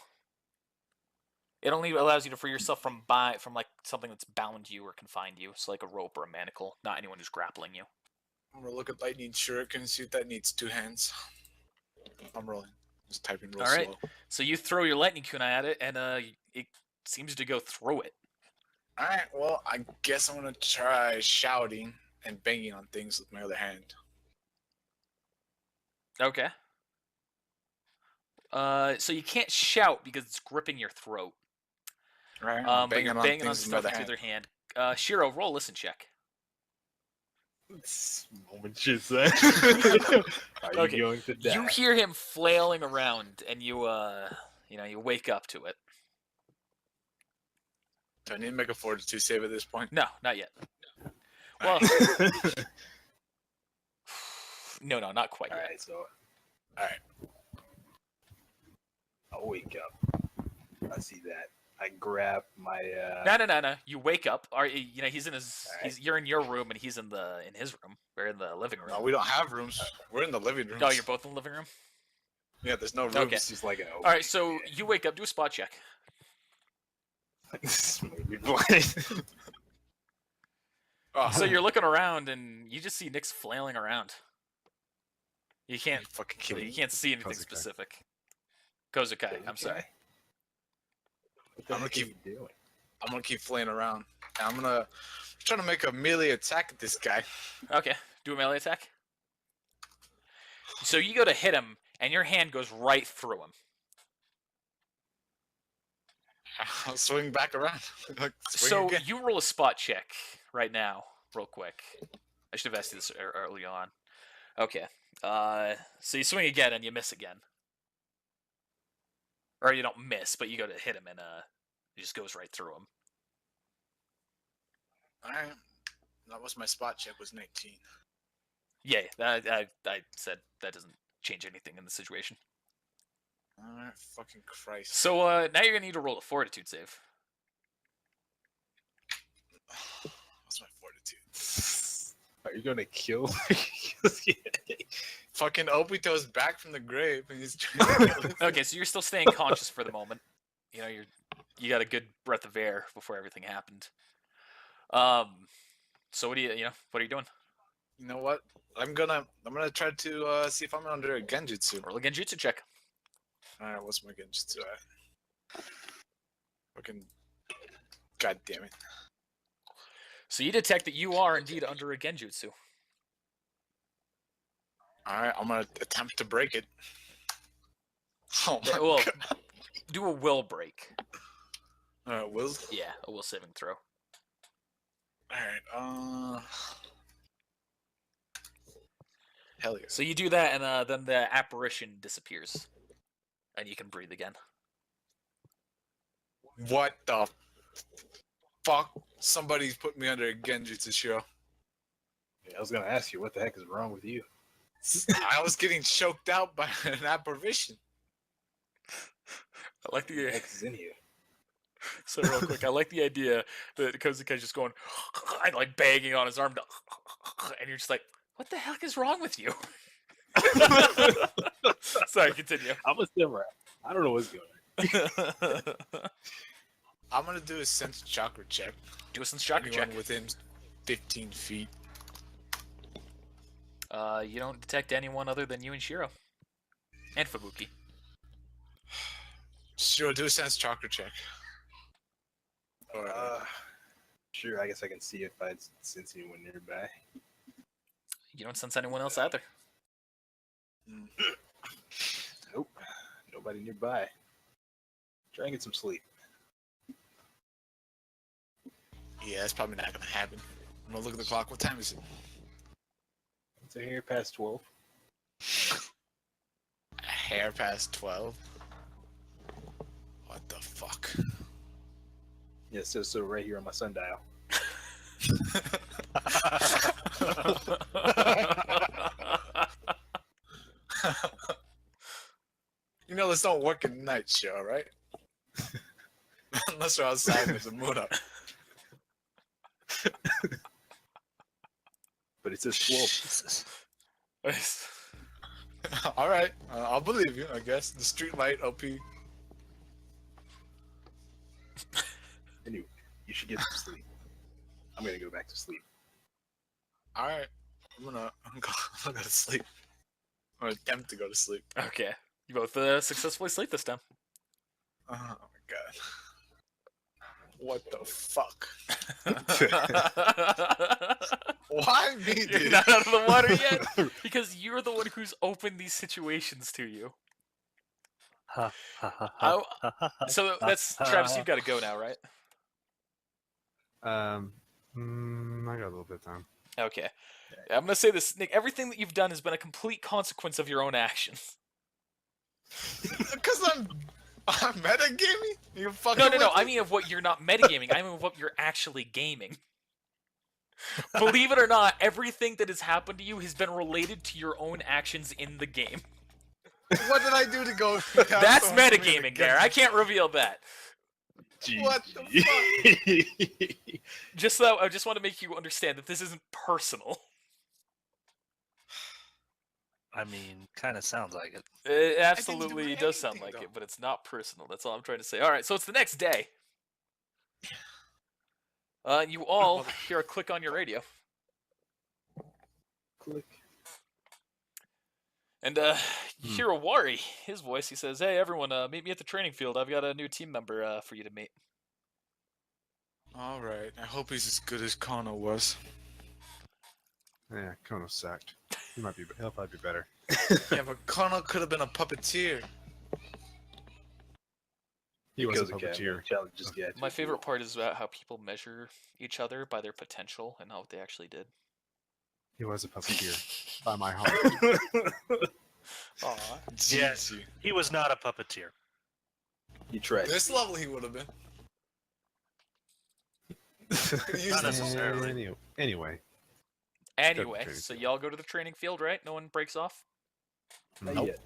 It only allows you to free yourself from like something that's bound you or confined you, so like a rope or a manacle, not anyone who's grappling you. I'm gonna look at lightning shuriken, see if that needs 2 hands. I'm rolling. Just typing real Alright. slow. So you throw your lightning kunai at it, and it seems to go through it. Alright, well, I guess I'm gonna try shouting and banging on things with my other hand. Okay. So you can't shout because it's gripping your throat. Right? But you're banging on things with my stuff other with your hand. hand. Shiro, roll a listen check. This moment shit, son. Are you Okay, going to die? You hear him flailing around, and you wake up to it. Do I need to make a fortitude save at this point? No, not yet. Well, no, not quite All yet. right, so Alright. I'll wake up. I see that. I grab my. No. You wake up. He's in his. Alright. You're in your room, and he's in his room. We're in the living room. No, we don't have rooms. We're in the living room. Oh, you're both in the living room. Yeah, there's no rooms. Okay. It's just like an. All right, so you wake up. Do a spot check. This made me blind. Oh, So you're looking around, and you just see Nick's flailing around. You can't. you fucking kidding You me? can't see anything Kozukai. specific. Kozukai. I'm sorry. What the I'm gonna heck are keep- you doing? I'm gonna keep flaying around. And I'm gonna try to make a melee attack at this guy. Okay. Do a melee attack. So you go to hit him, and your hand goes right through him. I'll swing back around. Like, swing So again. you roll a spot check right now, real quick. I should have asked you this early on. Okay. So you swing again, and you miss again. Or you don't miss, but you go to hit him, and it just goes right through him. Alright. That was my spot check, was 19. Yeah, I said that doesn't change anything in the situation. Alright, fucking Christ. So now you're gonna need to roll a fortitude save. What's my fortitude? Are you gonna kill? Fucking Obito's back from the grave, and he's trying to Okay, so you're still staying conscious for the moment. You know, you got a good breath of air before everything happened. So what are you doing? You know what? I'm gonna try to see if I'm under a Genjutsu. Roll a Genjutsu check. Alright, what's my Genjutsu at? Fucking god damn it. So you detect that you are indeed under a Genjutsu. Alright, I'm gonna attempt to break it. Oh my Well, god. do a will break. Alright, Will. Yeah, a will saving throw. Alright, hell yeah. So you do that, and then the apparition disappears, and you can breathe again. What the fuck? Somebody's put me under a Genjutsu, Shiro. I was gonna ask you, what the heck is wrong with you? I was getting choked out by an apparition. I like What the the heck is in here? so real quick. I like the idea that Kozuka's just going and like banging on his arm, and you're just like, "What the heck is wrong with you?" Sorry, continue. I'm a samurai. I don't know what's going on. I'm gonna do a sense chakra check. Do a sense chakra Anyone check. within 15 feet. You don't detect anyone other than you and Shiro. And Fubuki. Shiro, do a sense chakra check. Or, Sure, I guess I can see if I sense anyone nearby. You don't sense anyone else either. Nope, nobody nearby. Try and get some sleep. yeah, that's probably not gonna happen. I'm gonna look at the clock. What time is it? It's a hair past 12. A hair past 12? What the fuck? Yeah, so right here on my sundial. You know, this don't work at night, show, right? Unless we're outside, there's a moon up. But it says 12. All right, I'll believe you. I guess the street light OP. Anyway, you should get some sleep. I'm gonna go back to sleep. All right, I'm gonna go to sleep. I'm gonna attempt to go to sleep. Okay. You both successfully sleep this time. Oh my god. What the fuck? Why me, You're dude? not out of the water yet? Because you're the one who's opened these situations to you. So that's Travis, you've got to go now, right? I got a little bit of time. Okay. I'm gonna say this, Nick. Everything that you've done has been a complete consequence of your own actions. Because I'm metagaming? You fucking No. with me? I mean of what you're not metagaming. I mean of what you're actually gaming. Believe it or not, everything that has happened to you has been related to your own actions in the game. What did I do to go? That's metagaming there. I can't reveal that. What the fuck? Just so I just want to make you understand that this isn't personal. I mean, kind of sounds like it. It absolutely do does sound anything, like it, though. but it's not personal. That's all I'm trying to say. All right, so it's the next day. You all hear a click on your radio. Click. And you hear Owari, his voice. He says, "Hey, everyone, meet me at the training field. I've got a new team member for you to meet." All right. I hope he's as good as Kono was. Yeah, Kono sucked. He'll probably be better. Yeah, but Kono could have been a puppeteer. He was a Because again, puppeteer. challenge just get My favorite part is about how people measure each other by their potential and not what they actually did. He was a puppeteer by my heart. Aw. Yes. He was not a puppeteer. He tried. This level he would have been. Could've used Not it. necessarily. Anyway, Anyway, training so field. y'all go to the training field, right? No one breaks off? Not Nope. yet.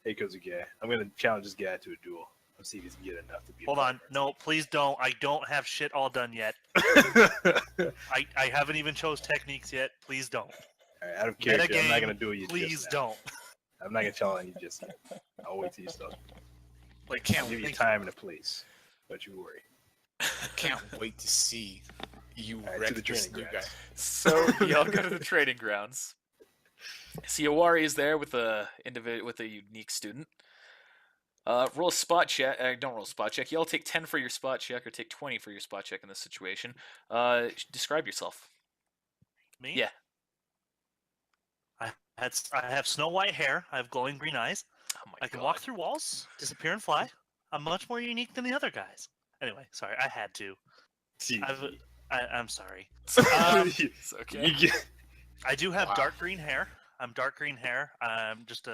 Hey, Kozuki, I'm gonna challenge this guy to a duel. Let's see if he can get enough to be. Hold on. No, please don't. I don't have shit all done yet. I haven't even chose techniques yet. Please don't. Alright, out of character, I'm not Metagame, gonna do it yet. Please don't. I'm not gonna challenge you just yet. I'll wait till you start. Like, I'll can't give you wait. time and a place. Don't you worry. Can't wait to see you Alright, wreck to the this training new guy. grounds. So y'all go to the training grounds. See, Owari is there with a unique student. Roll a spot check. Don't roll a spot check. Y'all take 10 for your spot check, or take 20 for your spot check in this situation. Describe yourself. Me? Yeah. I have snow white hair. I have glowing green eyes. Oh my I can God. walk through walls, disappear and fly. I'm much more unique than the other guys. Anyway, sorry, I had to. See, I'm sorry. It's okay. you get, I do have Wow. dark green hair. I'm dark green hair. I'm just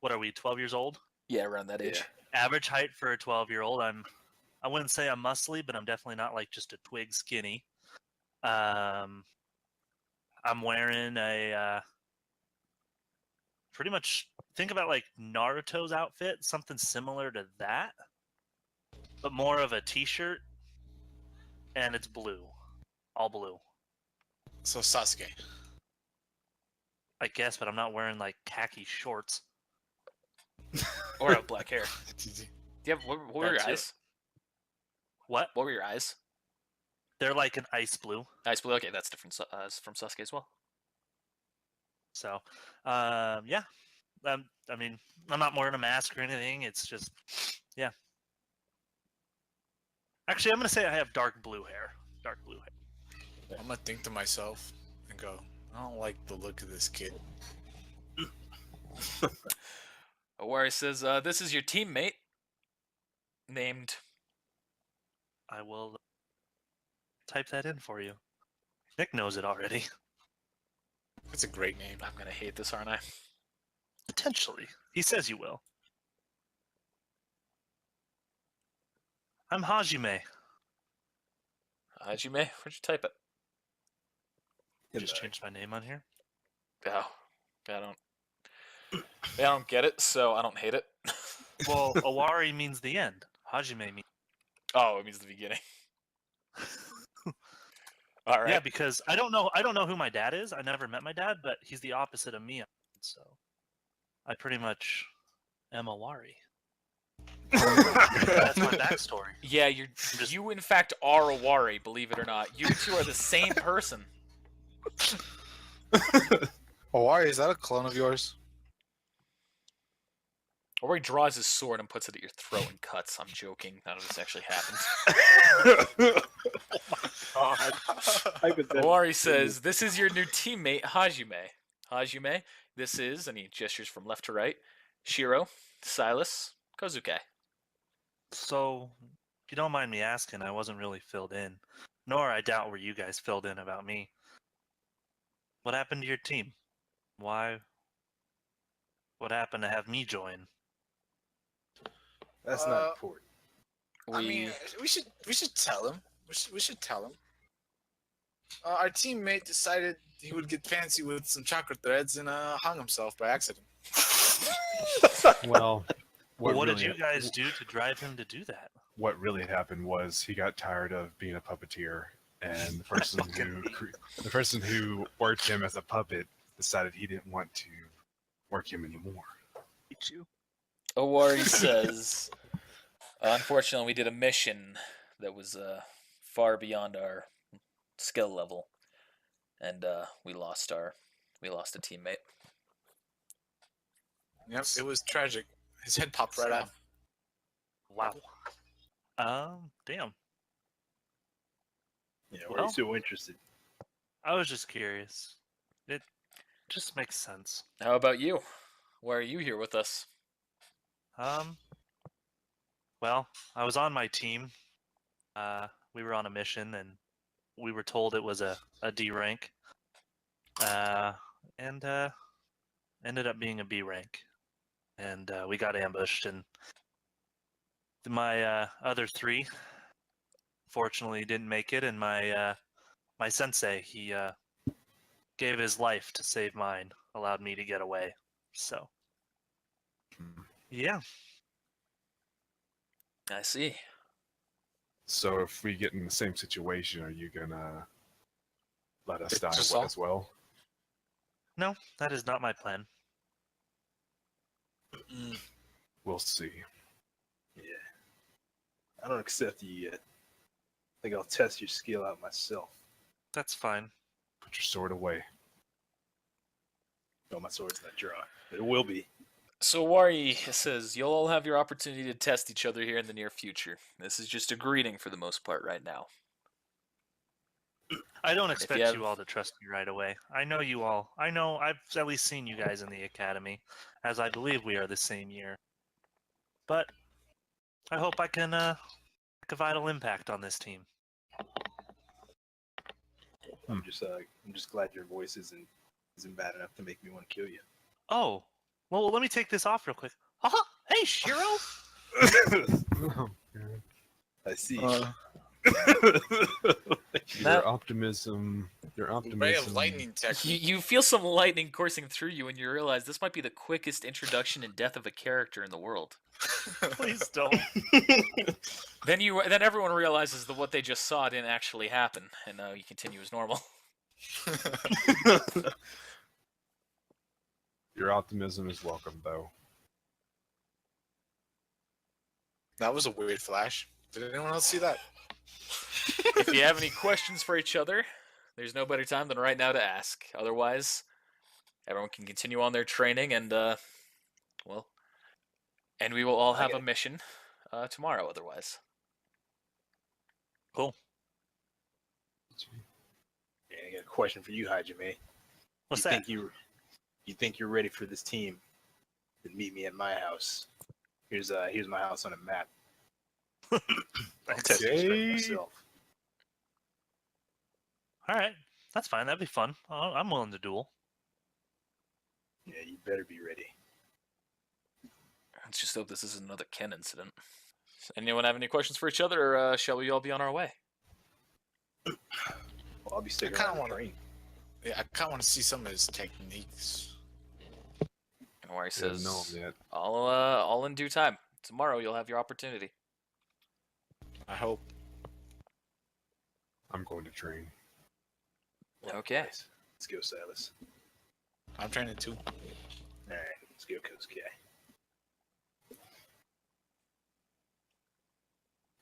what are we, 12 years old? Yeah, around that age. Average height for a 12-year-old. I wouldn't say I'm muscly, but I'm definitely not like just a twig skinny. I'm wearing a pretty much think about like Naruto's outfit, something similar to that, but more of a t-shirt, and it's blue, all blue. So Sasuke. I guess, but I'm not wearing like khaki shorts. Or have black hair. Do you have, what were your That too. eyes? What? What were your eyes? They're like an ice blue. Ice blue. Okay, that's different from Sasuke as well. So, yeah. I mean, I'm not wearing a mask or anything. It's just, yeah. Actually, I'm gonna say I have dark blue hair. Dark blue hair. I'm gonna think to myself and go, I don't like the look of this kid. Owari says, "This is your teammate, named." I will type that in for you. Nick knows it already. That's a great name. I'm gonna hate this, aren't I? Potentially. He says you will. I'm Hajime. Hajime, where'd you type it? Just changed my name on here. Oh, I don't get it, so I don't hate it. Well, Owari means the end. Hajime means Oh, it means the beginning. All right. yeah, because I don't know who my dad is. I never met my dad, but he's the opposite of me. So I pretty much am Owari. That's my backstory. Yeah, you in fact are Owari, believe it or not. You two are the same person. Owari, is that a clone of yours? Owari draws his sword and puts it at your throat and cuts. I'm joking. None of this actually happened. Owari says, "This is your new teammate, Hajime. Hajime, this is," and he gestures from left to right, "Shiro, Silas, Kozuke." So, if you don't mind me asking, I wasn't really filled in. Nor I doubt were you guys filled in about me. What happened to your team? Why? What happened to have me join? That's not important. I mean, we should tell him. We should tell him. Our teammate decided he would get fancy with some chocolate threads and hung himself by accident. Well, What did really- you guys do to drive him to do that? What really happened was he got tired of being a puppeteer, and the person who worked him as a puppet decided he didn't want to work him anymore. Owari says, "Unfortunately, we did a mission that was far beyond our skill level, and we lost a teammate." Yep, it was tragic. His head popped right off. Wow. Damn. Yeah, why are Well- you so interested? I was just curious. just makes sense. How about you? Why are you here with us? Well, I was on my team. We were on a mission, and we were told it was a D rank. And ended up being a B rank. And we got ambushed, and my other three fortunately didn't make it, and my sensei, he gave his life to save mine, allowed me to get away. So, yeah. I see. So if we get in the same situation, are you gonna let us die Just all? as well? No, that is not my plan. We'll see. Yeah. I don't accept you yet. I think I'll test your skill out myself. That's fine. Put your sword away. No, my sword's not drawn. It will be. So Owari says, you'll all have your opportunity to test each other here in the near future. This is just a greeting for the most part right now. I don't expect have- you all to trust me right away. I know you all. I know I've at least seen you guys in the academy, as I believe we are the same year. But I hope I can make a vital impact on this team. I'm just glad your voice isn't bad enough to make me want to kill you. Oh, well, let me take this off real quick. Haha! Hey, Shiro! Oh, God. I see. That- Your optimism. Ray of lightning You, technique. you feel some lightning coursing through you, and you realize this might be the quickest introduction and death of a character in the world. Please don't. Then everyone realizes that what they just saw didn't actually happen, and you continue as normal. Your optimism is welcome, though. That was a weird flash. Did anyone else see that? If you have any questions for each other, there's no better time than right now to ask. Otherwise, everyone can continue on their training, and and we will all have a mission tomorrow. Otherwise, Cool. Yeah, I got a question for you, Hajime. What's you that? You think you're ready for this team? Then meet me at my house. Here's my house on a map. I'll test your strength myself. All right, that's fine. That'd be fun. I'm willing to duel. Yeah, you better be ready. let's just hope this isn't another Ken incident. Anyone have any questions for each other, or shall we all be on our way? Well, I'll be sticking kinda around the wanna- train. Yeah, I kind of want to see some of his techniques. And Owari Yeah, says, no, yet. all in due time. Tomorrow you'll have your opportunity. I hope. I'm going to train. Okay. Nice. Let's go, Silas. I'm training too. All right, let's go, Kosuke.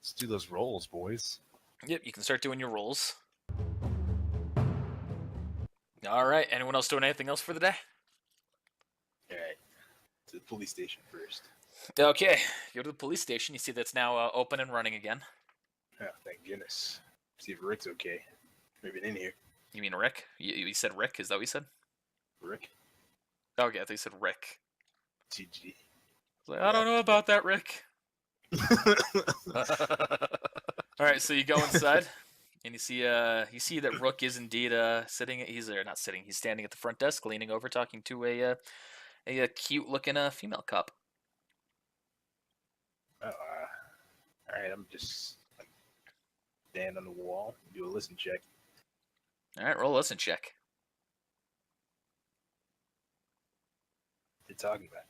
Let's do those rolls, boys. Yep, you can start doing your rolls. All right. Anyone else doing anything else for the day? All right, to the police station first. Okay. Go to the police station. You see that's now open and running again. Oh, thank goodness. See if Rick's okay. Maybe in here. You mean Rick? You said Rick? Is that what you said? Rick? Oh, yeah, they said Rick. GG. Like, I don't know about that, Rick. All right, so you go inside, and you see that Rook is indeed sitting. He's not sitting. He's standing at the front desk, leaning over, talking to a cute-looking female cop. Oh, all right, I'm just stand on the wall, do a listen check. All right, roll a listen check. What are you talking about?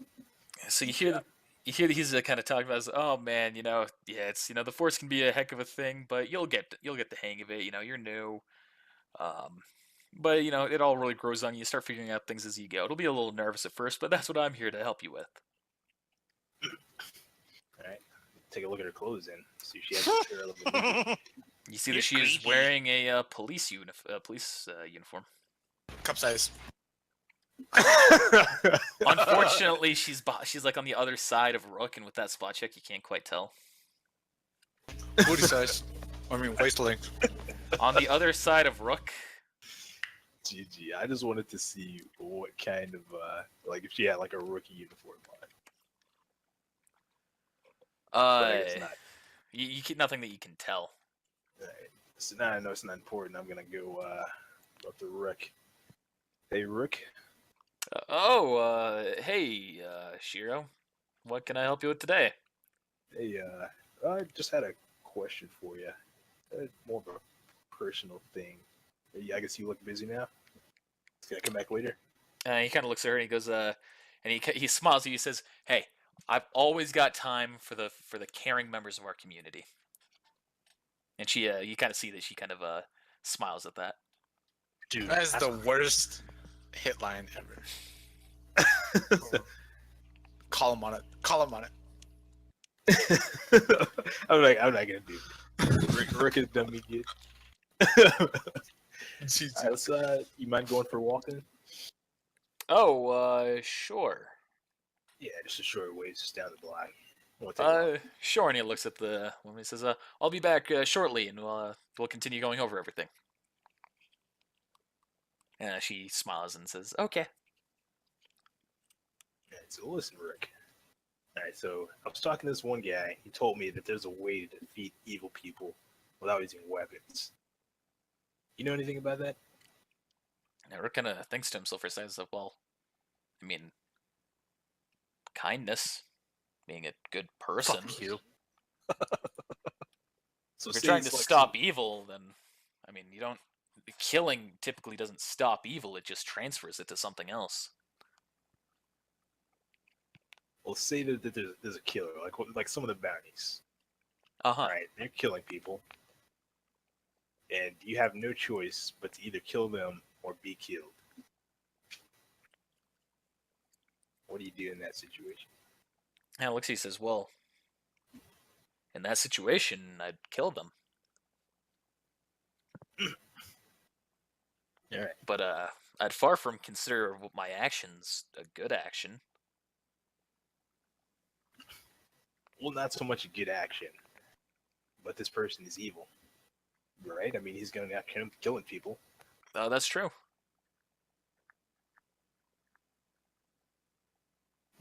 So you hear that he's kind of talking about, oh man, yeah, it's the Force can be a heck of a thing, but you'll get the hang of it. You're new, but it all really grows on you. You start figuring out things as you go. It'll be a little nervous at first, but that's what I'm here to help you with. All right, take a look at her clothes then. See if she has a trail of the You see You're that she's creepy. wearing a police uniform. Cup size. Unfortunately, she's like on the other side of Rook, and with that spot check, you can't quite tell. Booty size. I mean, waist length. On the other side of Rook, GG. I just wanted to see what kind of like if she had like a rookie uniform on. But I guess not. Nothing that you can tell. Alright. So now I know it's not important. I'm gonna go up to Rook. Hey Rook. Hey, Shiro. What can I help you with today? Hey, I just had a question for you. More of a personal thing. I guess you look busy now. It's gonna come back later. He kind of looks at her and he goes, and he smiles at you. He says, "Hey, I've always got time for the caring members of our community." And she, you kind of see that she kind of smiles at that. Dude, That is the worst hit line ever. Call him on it. Call him on it. I'm not gonna do it. Rick has done me good. Alright, let's, you mind going for a walk then? Oh, sure. Yeah, just a short ways, just down the block. Won't take long. Sure. And he looks at the woman. He says, "I'll be back shortly, and we'll continue going over everything." And she smiles and says, "Okay." Alright, so listen, Rick. Alright, so I was talking to this one guy. He told me that there's a way to defeat evil people without using weapons. You know anything about that? And Rick kind of thinks to himself for a second. So, well, I mean, kindness, being a good person. fuck you. So If you're say trying it's to like stop evil, then I mean, you don't. Killing typically doesn't stop evil; it just transfers it to something else. Well, say that there's a killer, like some of the bounties. Uh-huh. All right, they're killing people, and you have no choice but to either kill them or be killed. What do you do in that situation? And Alexei says, "Well, in that situation, I'd kill them." All right. But I'd far from consider my actions a good action. Well, not so much a good action, but this person is evil, right? I mean, he's going out killing people. Oh, that's true.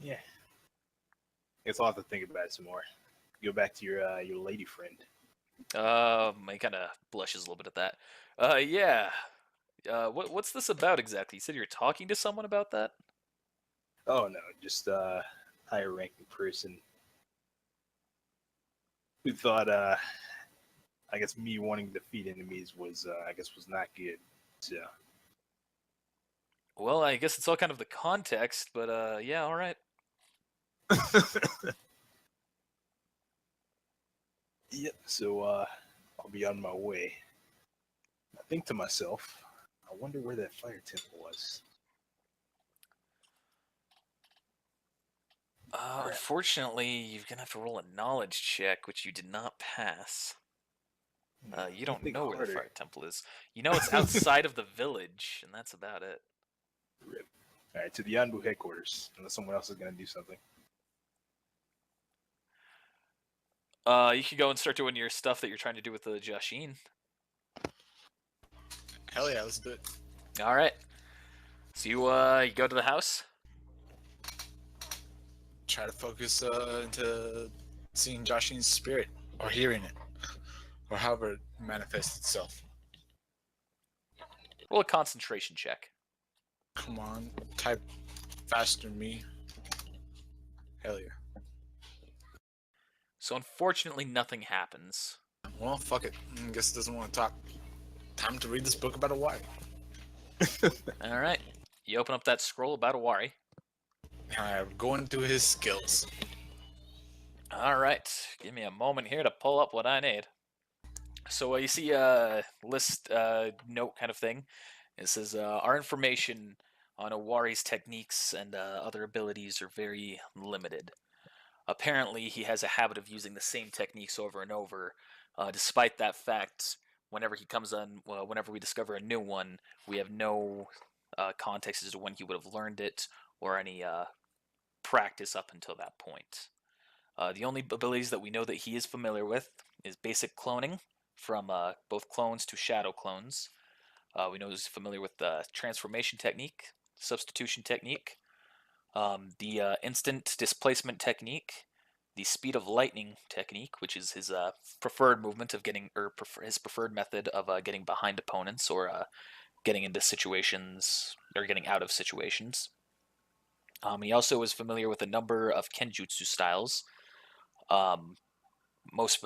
Yeah. Guess I'll have to think about it some more. Go back to your lady friend. He kind of blushes a little bit at that. Yeah. What's this about exactly? You said you were talking to someone about that? Oh no, just higher ranking person who thought I guess me wanting to defeat enemies was was not good. So Well, I guess it's all kind of the context, but yeah, all right. yep. So I'll be on my way. I think to myself, I wonder where that fire temple was. Crap. Unfortunately, you're gonna have to roll a knowledge check, which you did not pass. You don't Think know where the harder. fire temple is. You know it's outside of the village, and that's about it. Rip. All right, to the Yanbu headquarters. Unless someone else is gonna do something. You could go and start doing your stuff that you're trying to do with the Jashin. Hell yeah, let's do it. All right. So you go to the house. Try to focus into seeing Joshin's spirit or hearing it, or however it manifests itself. Roll a concentration check. Come on, type faster than me. Hell yeah. So unfortunately, nothing happens. Well, fuck it. I guess it doesn't want to talk. Time to read this book about Owari. All right. You open up that scroll about Owari. I'm going through his skills. All right. Give me a moment here to pull up what I need. So you see a list note kind of thing. It says our information on Owari's techniques and other abilities are very limited. Apparently, he has a habit of using the same techniques over and over. Despite that fact, whenever he comes on, whenever we discover a new one, we have no context as to when he would have learned it or any practice up until that point. The only abilities that we know that he is familiar with is basic cloning, from both clones to shadow clones, We know he's familiar with the transformation technique, substitution technique, the instant displacement technique, the speed of lightning technique, which is his preferred movement of getting, or his preferred method of getting behind opponents or getting into situations or getting out of situations. He also is familiar with a number of Genjutsu styles. The most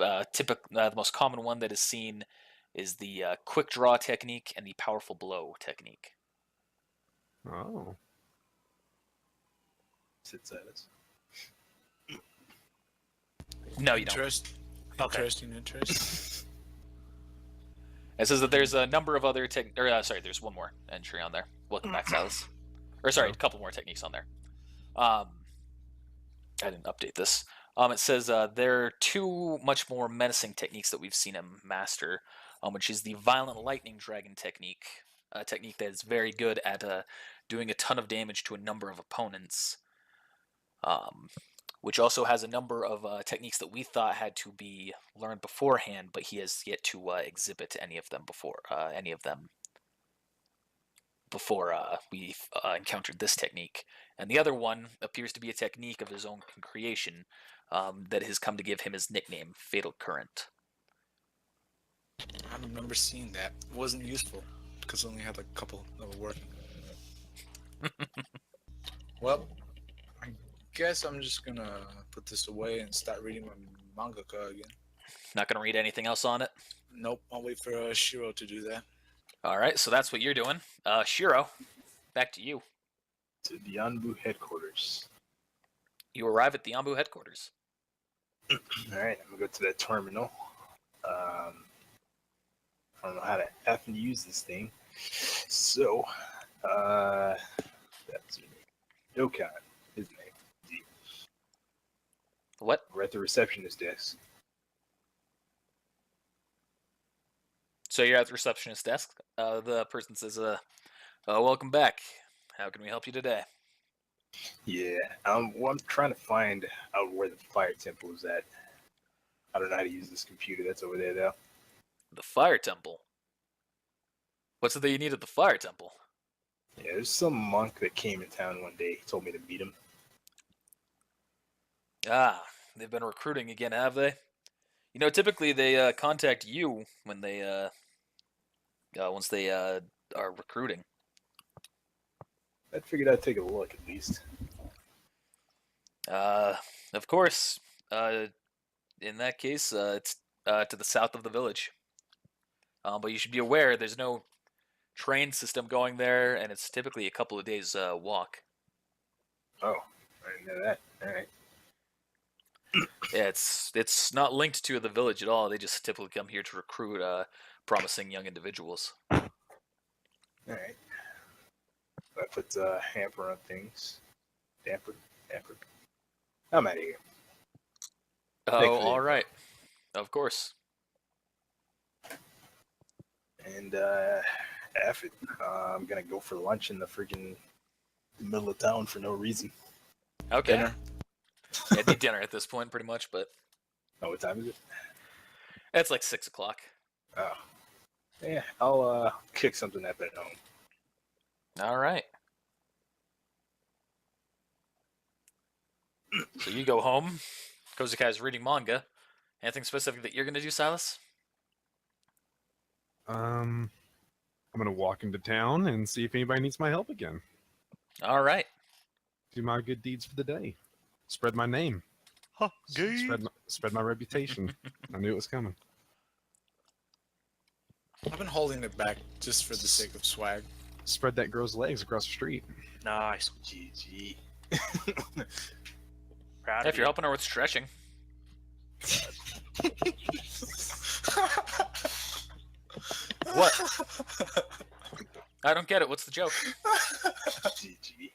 common one that is seen is the quick draw technique and the powerful blow technique. Oh. Sit Silas. No, you don't. Interesting. It says that there's a number of other there's one more entry on there. Welcome back, Silas. Or sorry, a couple more techniques on there. I didn't update this. It says there are two much more menacing techniques that we've seen him master, which is the violent lightning dragon technique, a technique that is very good at doing a ton of damage to a number of opponents. Which also has a number of techniques that we thought had to be learned beforehand, but he has yet to exhibit any of them before we encountered this technique. And the other one appears to be a technique of his own creation that has come to give him his nickname, Fatal Current. I remember seeing that. It wasn't useful because I only had like a couple that were working. Well, I guess I'm just gonna put this away and start reading my mangaka again. Not going to read anything else on it? Nope, I'll wait for Shiro to do that. All right, so that's what you're doing. Shiro, back to you. To the Anbu headquarters. You arrive at the Anbu headquarters. Alright, I'm gonna go to that terminal. I don't know how to effing use this thing. So, that's your name. Dokkan, his name. D. What? We're at the receptionist desk. So you're at the receptionist desk. The person says, welcome back. How can we help you today? Yeah, well, I'm trying to find out where the fire temple is at. I don't know how to use this computer that's over there, though. The Fire Temple? What's it that you need at the Fire Temple? Yeah, there's some monk that came in town one day. He told me to meet him. Ah, they've been recruiting again, have they? You know, typically they contact you when they once they are recruiting. I figured I'd take a look at least. Of course. In that case, it's to the south of the village. But you should be aware there's no train system going there, and it's typically a couple of days walk. Oh, I didn't know that. All right. Yeah, it's not linked to the village at all. They just typically come here to recruit promising young individuals. All right. I put a hamper on things. Damper. I'm out of here. Oh, Thanks for the all info. right. Of course. And F it. I'm gonna go for lunch in the freaking middle of town for no reason. Okay. Dinner. Yeah, it'd be dinner at this point, pretty much, but Oh, what time is it? it's like 6 o'clock. Oh, yeah. I'll kick something up at home. All right. So you go home. Kozukai's reading manga. Anything specific that you're going to do, Silas? I'm gonna walk into town and see if anybody needs my help again. All right. Do my good deeds for the day. Spread my name. Huh, gay. Spread my reputation. I knew it was coming. I've been holding it back just for the sake of swag. Spread that girl's legs across the street. Nice. GG. Proud If of you're you. helping her with stretching. What? I don't get it. What's the joke? GG.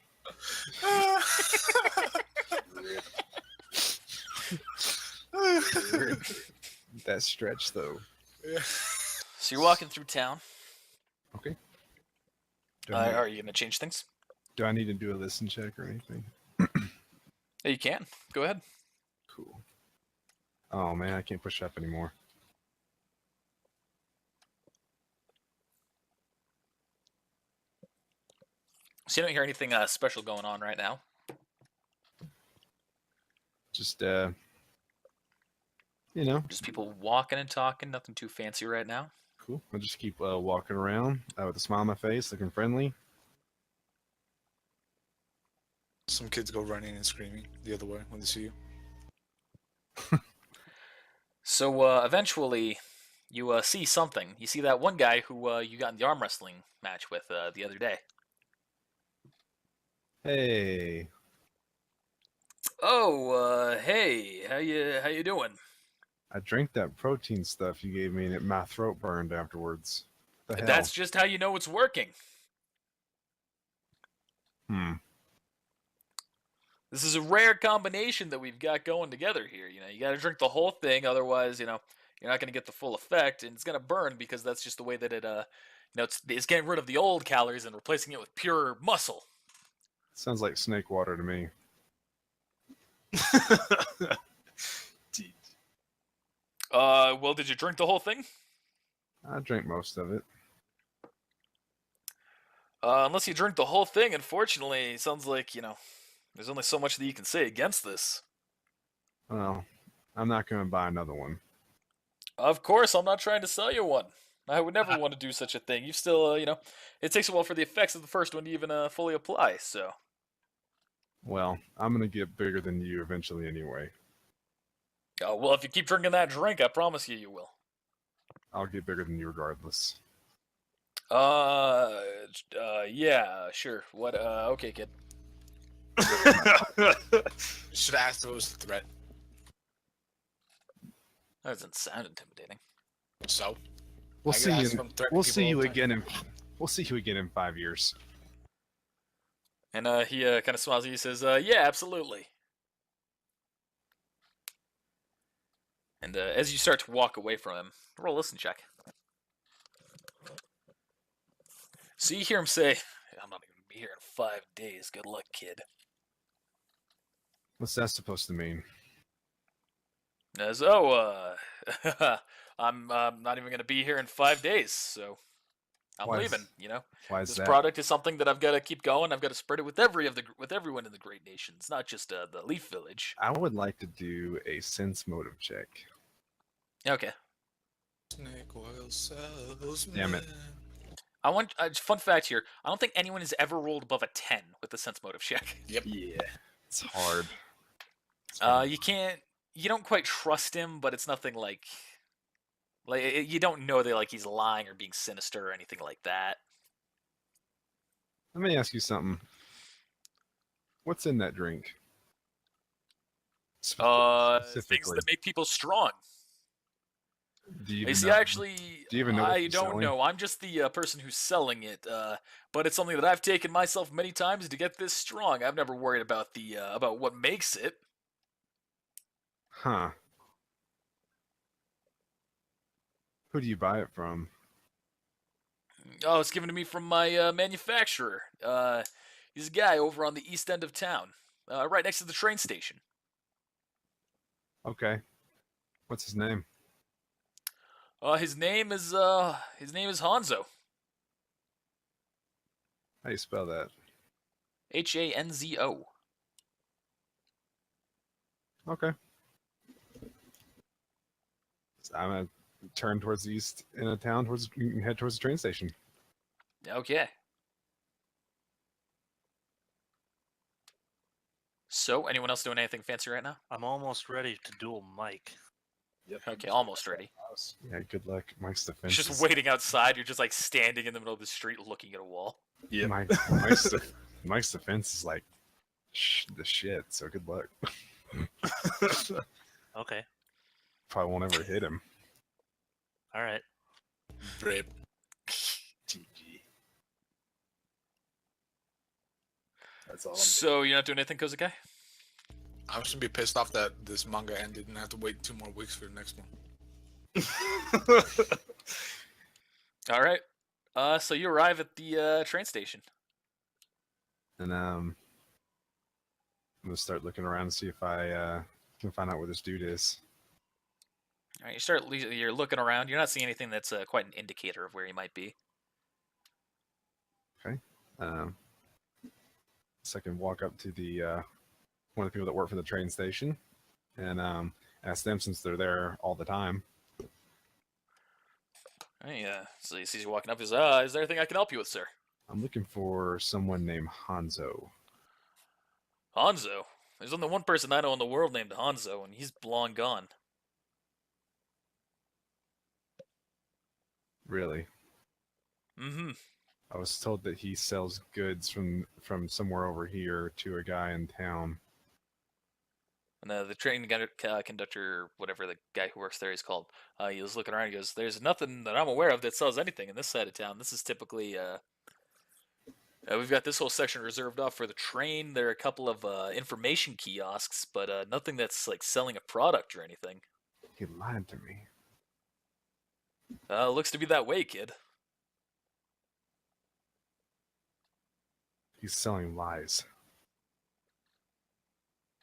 Rip. That stretch though. So you're walking through town. Okay. Do I, Are you going to change things? do I need to do a listen check or anything? Yeah, you can. Go ahead. Cool. Oh man, I can't push up anymore. So you don't hear anything special going on right now. Just you know, Just people walking and talking. Nothing too fancy right now. cool. I'll just keep walking around with a smile on my face, looking friendly. Some kids go running and screaming the other way when they see you. So eventually, you see something. You see that one guy who you got in the arm wrestling match with the other day. Hey, Oh, hey, how you doing? I drank that protein stuff you gave me, and my throat burned afterwards. The hell? That's just how you know it's working. This is a rare combination that we've got going together here. You know, you got to drink the whole thing, otherwise, you know, you're not going to get the full effect, and it's going to burn because that's just the way that it, you know, it's getting rid of the old calories and replacing it with pure muscle. Sounds like snake water to me. Jeez. Well, did you drink the whole thing? I drank most of it. Unless you drink the whole thing, unfortunately, it sounds like, you know, there's only so much that you can say against this. Well, I'm not going to buy another one. Of course, I'm not trying to sell you one. I would never want to do such a thing. You still, you know, it takes a while for the effects of the first one to even fully apply, so. Well, I'm going to get bigger than you eventually anyway. Oh, well, if you keep drinking that drink, I promise you will. I'll get bigger than you regardless. Yeah, sure. What, okay, kid. Should have asked if it was a threat. That doesn't sound intimidating. So We'll I get see asked you. if I'm threatening We'll people see all you the time. again in. We'll see you again in 5 years. And he kind of smiles at you and says, yeah, absolutely. And as you start to walk away from him, roll a listen check. So you hear him say, I'm not going to be here in 5 days. Good luck, kid. What's that supposed to mean? As, I'm not even going to be here in 5 days, so I'm Why is- leaving, you know. Why is This that? product is something that I've got to keep going. I've got to spread it with everyone in the Great Nations, not just the Leaf Village. I would like to do a sense motive check. Okay. Snake oil salesman. Damn it. I want fun fact here. I don't think anyone has ever rolled above a 10 with the sense motive check. Yep. Yeah. It's hard. It's hard. You don't quite trust him, but it's nothing like you don't know that like he's lying or being sinister or anything like that. Let me ask you something. What's in that drink? Things Specifically, that make people strong. do you You even see, know, actually, do you even know what I you're don't selling? know. I'm just the person who's selling it, but it's something that I've taken myself many times to get this strong. I've never worried about the about what makes it. Huh? Who do you buy it from? Oh, it's given to me from my manufacturer. He's a guy over on the east end of town, right next to the train station. Okay. What's his name? His name is Hanzo. How do you spell that? Hanzo. Okay. So I'm gonna turn towards the east in a town towards head towards the train station. Okay. So, anyone else doing anything fancy right now? I'm almost ready to duel Mike. Yep. Okay, almost ready. Yeah, good luck. Mike's defense. Just waiting outside. You're just like standing in the middle of the street looking at a wall. Yeah. Mike's defense is like the shit. So good luck. Okay. Probably won't ever hit him. All right. Brave. GG. That's all I'm So, you're not doing anything, Kozukai? I'm just gonna be pissed off that this manga ended and I have to wait 2 more weeks for the next one. doing. All right. So you arrive at the train station. And I'm gonna start looking around and see if I can find out where this dude is. All right, you're looking around. You're not seeing anything that's quite an indicator of where he might be. Um, so I can walk up to the one of the people that work for the train station and ask them, since they're there all the time. Hey, so he sees you walking up. He says, is there anything I can help you with, sir? I'm looking for someone named Hanzo. Hanzo? There's only one person I know in the world named Hanzo, and he's long gone. Really? Mm-hmm. I was told that he sells goods from somewhere over here to a guy in town. And the train conductor, whatever the guy who works there is called, he was looking around. He goes, "There's nothing that I'm aware of that sells anything in this side of town. This is typically we've got this whole section reserved off for the train. There are a couple of information kiosks, but nothing that's like selling a product or anything. He lied to me. Looks to be that way, kid." He's selling lies.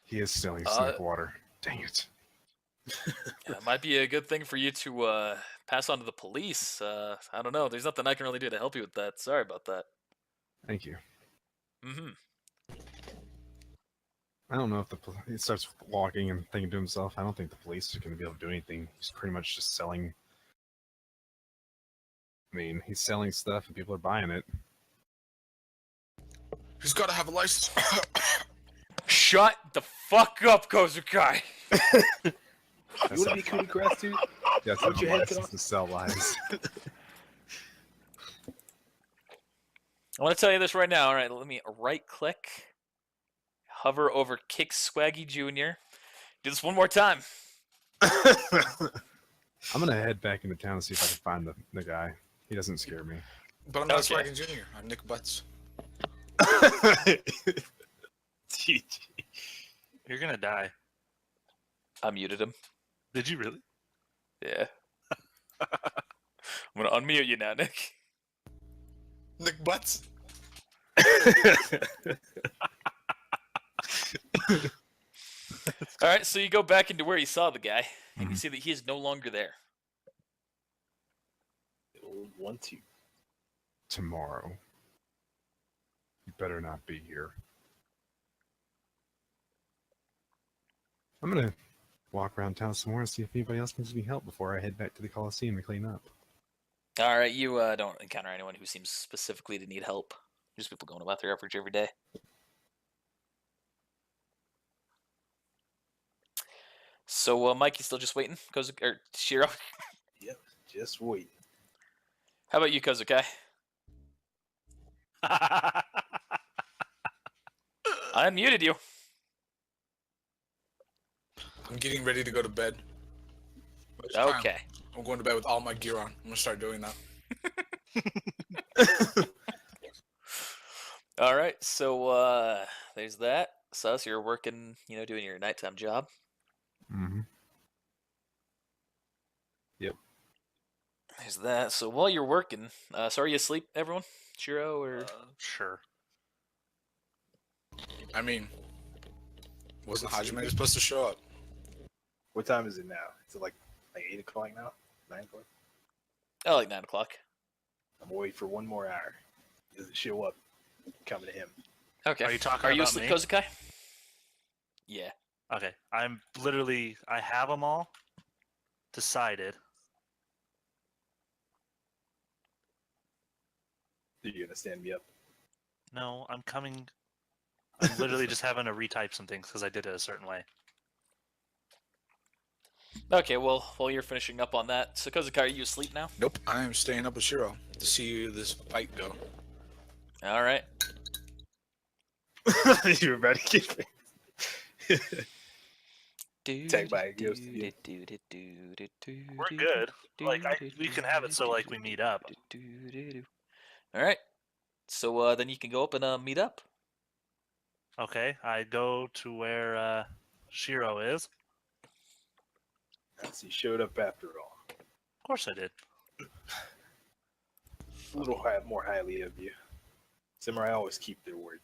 He is selling snake water. Dang it. It might be a good thing for you to pass on to the police. I don't know. There's nothing I can really do to help you with that. Sorry about that. Thank you. Mm-hmm. I don't know if he starts walking and thinking to himself, I don't think the police are going to be able to do anything. He's pretty much just selling. I mean, he's selling stuff and people are buying it. He's got to have a license. Shut the fuck up, Kozukai! You want to be coup de grace, dude? Yes, Put I'm your head licensed to sell lies. I want to tell you this right now. All right, let me right-click, hover over Kick Swaggy Jr. Do this one more time. I'm going to head back into town and see if I can find the guy. He doesn't scare me. But I'm not Okay. Swaggin' Jr. I'm Nick Butts. You're gonna die. I muted him. Did you really? Yeah. I'm gonna unmute you now, Nick. Nick Butts. All right, so you go back into where you saw the guy, and you Mhm. see that he is no longer there. Old 1-2. Tomorrow. You better not be here. I'm going to walk around town some more and see if anybody else needs any help before I head back to the Coliseum to clean up. All right, you don't encounter anyone who seems specifically to need help. Just people going about their average every day. So, Mike, you still just waiting? Or Shiro? Yep, just wait. How about you, Kozukai? I unmuted you. I'm getting ready to go to bed. It's time. Okay. I'm going to bed with all my gear on. I'm going to start doing that. All right, so there's that. Sus, you're working, doing your nighttime job. Mm-hmm. There's that. So while you're working, so are you asleep, everyone? Shiro or Sure. I mean, wasn't Hajime supposed to show up? What time is it now? Is it like 8 o'clock now? 9 o'clock? oh, like 9 o'clock? I'm gonna wait for one more hour. He doesn't show up. I'm coming to him. Okay. Are you talking Are you about asleep, me? Kozukai? Yeah. Okay. I have them all decided. Are you gonna stand me up? No, I'm coming. I'm literally just having to retype some things because I did it a certain way. Okay, well, while you're finishing up on that, so Kozukai, are you asleep now? Nope. I am staying up with Shiro to see this fight go. All right. You were about to get me. Tag by a ghost. We're good. Like we can have it so like we meet up. All right. So then you can go up and meet up. Okay, I go to where Shiro is. He showed up after all. Of course I did. A little more highly of you. Samurai always keep their word.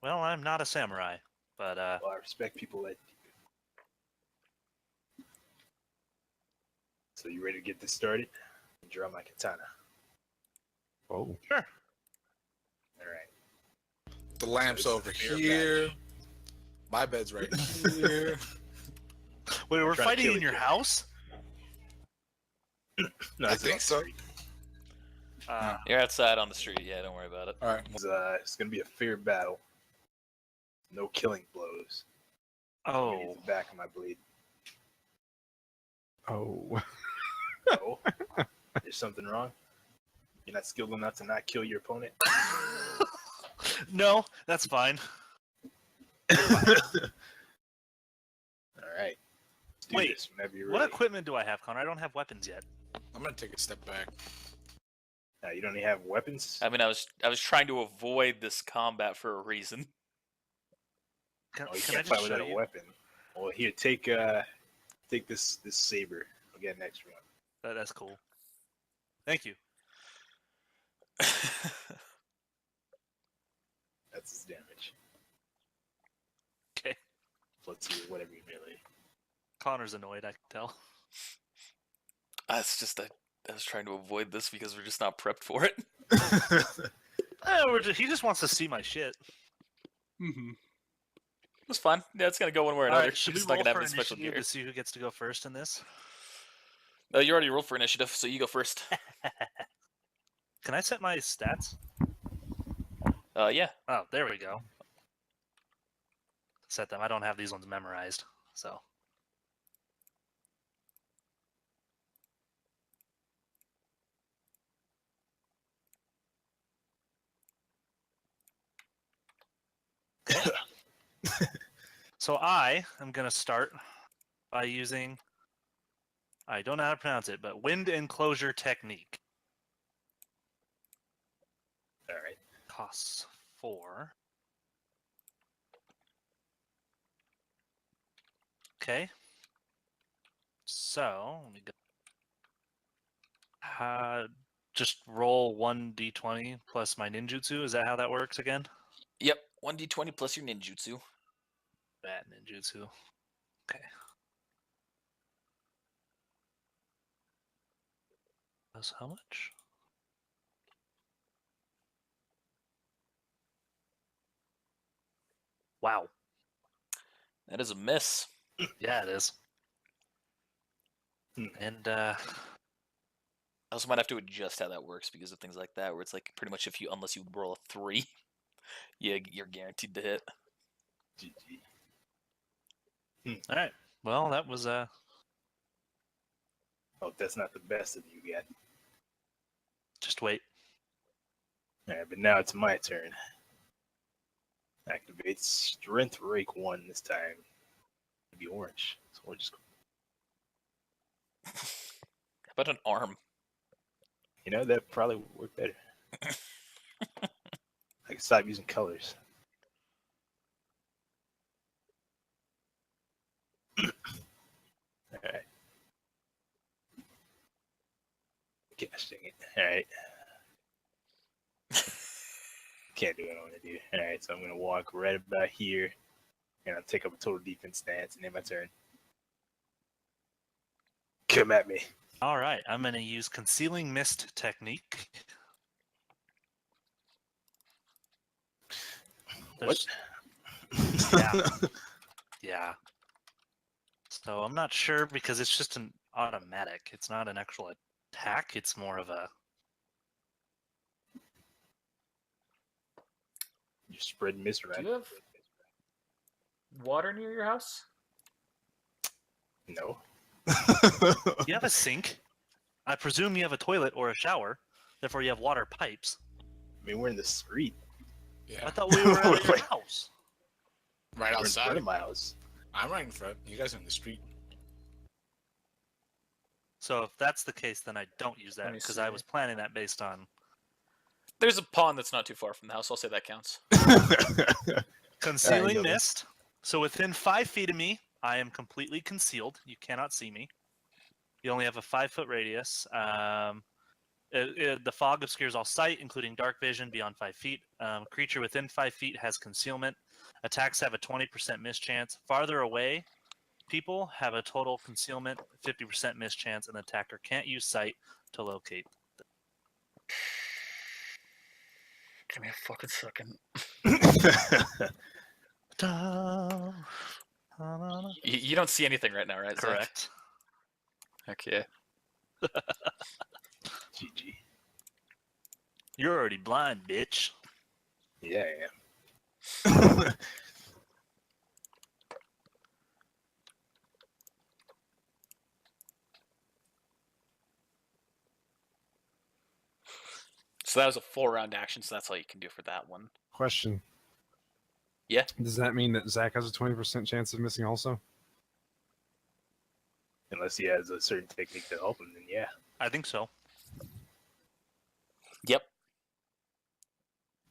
Well, I'm not a samurai, but Well, I respect people that do. So you ready to get this started? Draw my katana. Oh. sure. All right. The lamp's It's over fair here. My bed's right here. Wait, we're trying to fighting kill in your each other. house? No, I it's think off the so. street. You're outside on the street. Yeah, don't worry about it. All right. It's gonna be a fair battle. No killing blows. Maybe Oh, it's the back of my blade. Oh. Oh, there's something wrong. You're not skilled enough to not kill your opponent. no, that's fine. All right. Let's do Wait, this whenever you're What ready. equipment do I have, Connor? I don't have weapons yet. I'm gonna take a step back. You don't even have weapons. I mean, I was trying to avoid this combat for a reason. Can, Oh, you can I can't just fight without show a you? weapon. Well, here, take this saber. I'll get an extra one. That's cool. Thank you. That's his damage. Okay. Plus your whatever you melee. Connor's annoyed, I can tell. It's just I was trying to avoid this because we're just not prepped for it. He just wants to see my shit. Mm-hmm. It's fine. Yeah, it's gonna go one way or All another. right, should we It's not roll gonna have for any special initiative gear. to see who gets to go first in this? You already rolled for initiative, so you go first. Can I set my stats? Yeah. Oh, there we go. Set them. I don't have these ones memorized, so. So I am going to start by using, I don't know how to pronounce it, but wind enclosure technique. All right. Costs 4. Okay. So, let me go. Just roll 1d20 plus my ninjutsu. Is that how that works again? Yep. 1d20 plus your ninjutsu. Bad ninjutsu. Okay. That's how much? Wow. That is a miss. Yeah, it is. Hmm. And I also might have to adjust how that works because of things like that, where it's like pretty much unless you roll a 3, you're guaranteed to hit. GG. all right. Well, that was Oh, that's not the best of you yet. just wait. All right, but now it's my turn. Activate Strength Rake 1 this time. It'll be orange. So we'll just, How about an arm? that probably would work better. I can stop using colors. All right. Gosh dang it. All right. Can't do what I want to do. All right, so I'm going to walk right about here, and I'll take up a total defense stance, and then my turn. Come at me. All right. I'm going to use concealing mist technique. What? Yeah. Yeah. So I'm not sure because it's just an automatic. It's not an actual attack. It's more of a. You spread mist around. Do you have water near your house? No. You have a sink. I presume you have a toilet or a shower. Therefore, you have water pipes. I mean, we're in the street. Yeah. I thought we were at your Wait. house. Right We're in front outside. of my house. I'm right in front. You guys are in the street. So if that's the case, then I don't use that Let me because I see. was planning that based on There's a pond that's not too far from the house. I'll say that counts. concealing go then. mist. So within 5 feet of me, I am completely concealed. You cannot see me. You only have a 5-foot radius. The fog obscures all sight, including dark vision beyond 5 feet. Creature within 5 feet has concealment. Attacks have a 20% miss chance. Farther away, people have a total concealment, 50% miss chance, and the attacker can't use sight to locate. Give me a fucking second. You don't see anything right now, right? Zach? Correct. Okay. GG. You're already blind, bitch. Yeah, I am. So that was a 4-round action, so that's all you can do for that one. Question. Yeah. Does that mean that Zach has a 20% chance of missing also? Unless he has a certain technique to help him, then yeah. I think so. Yep.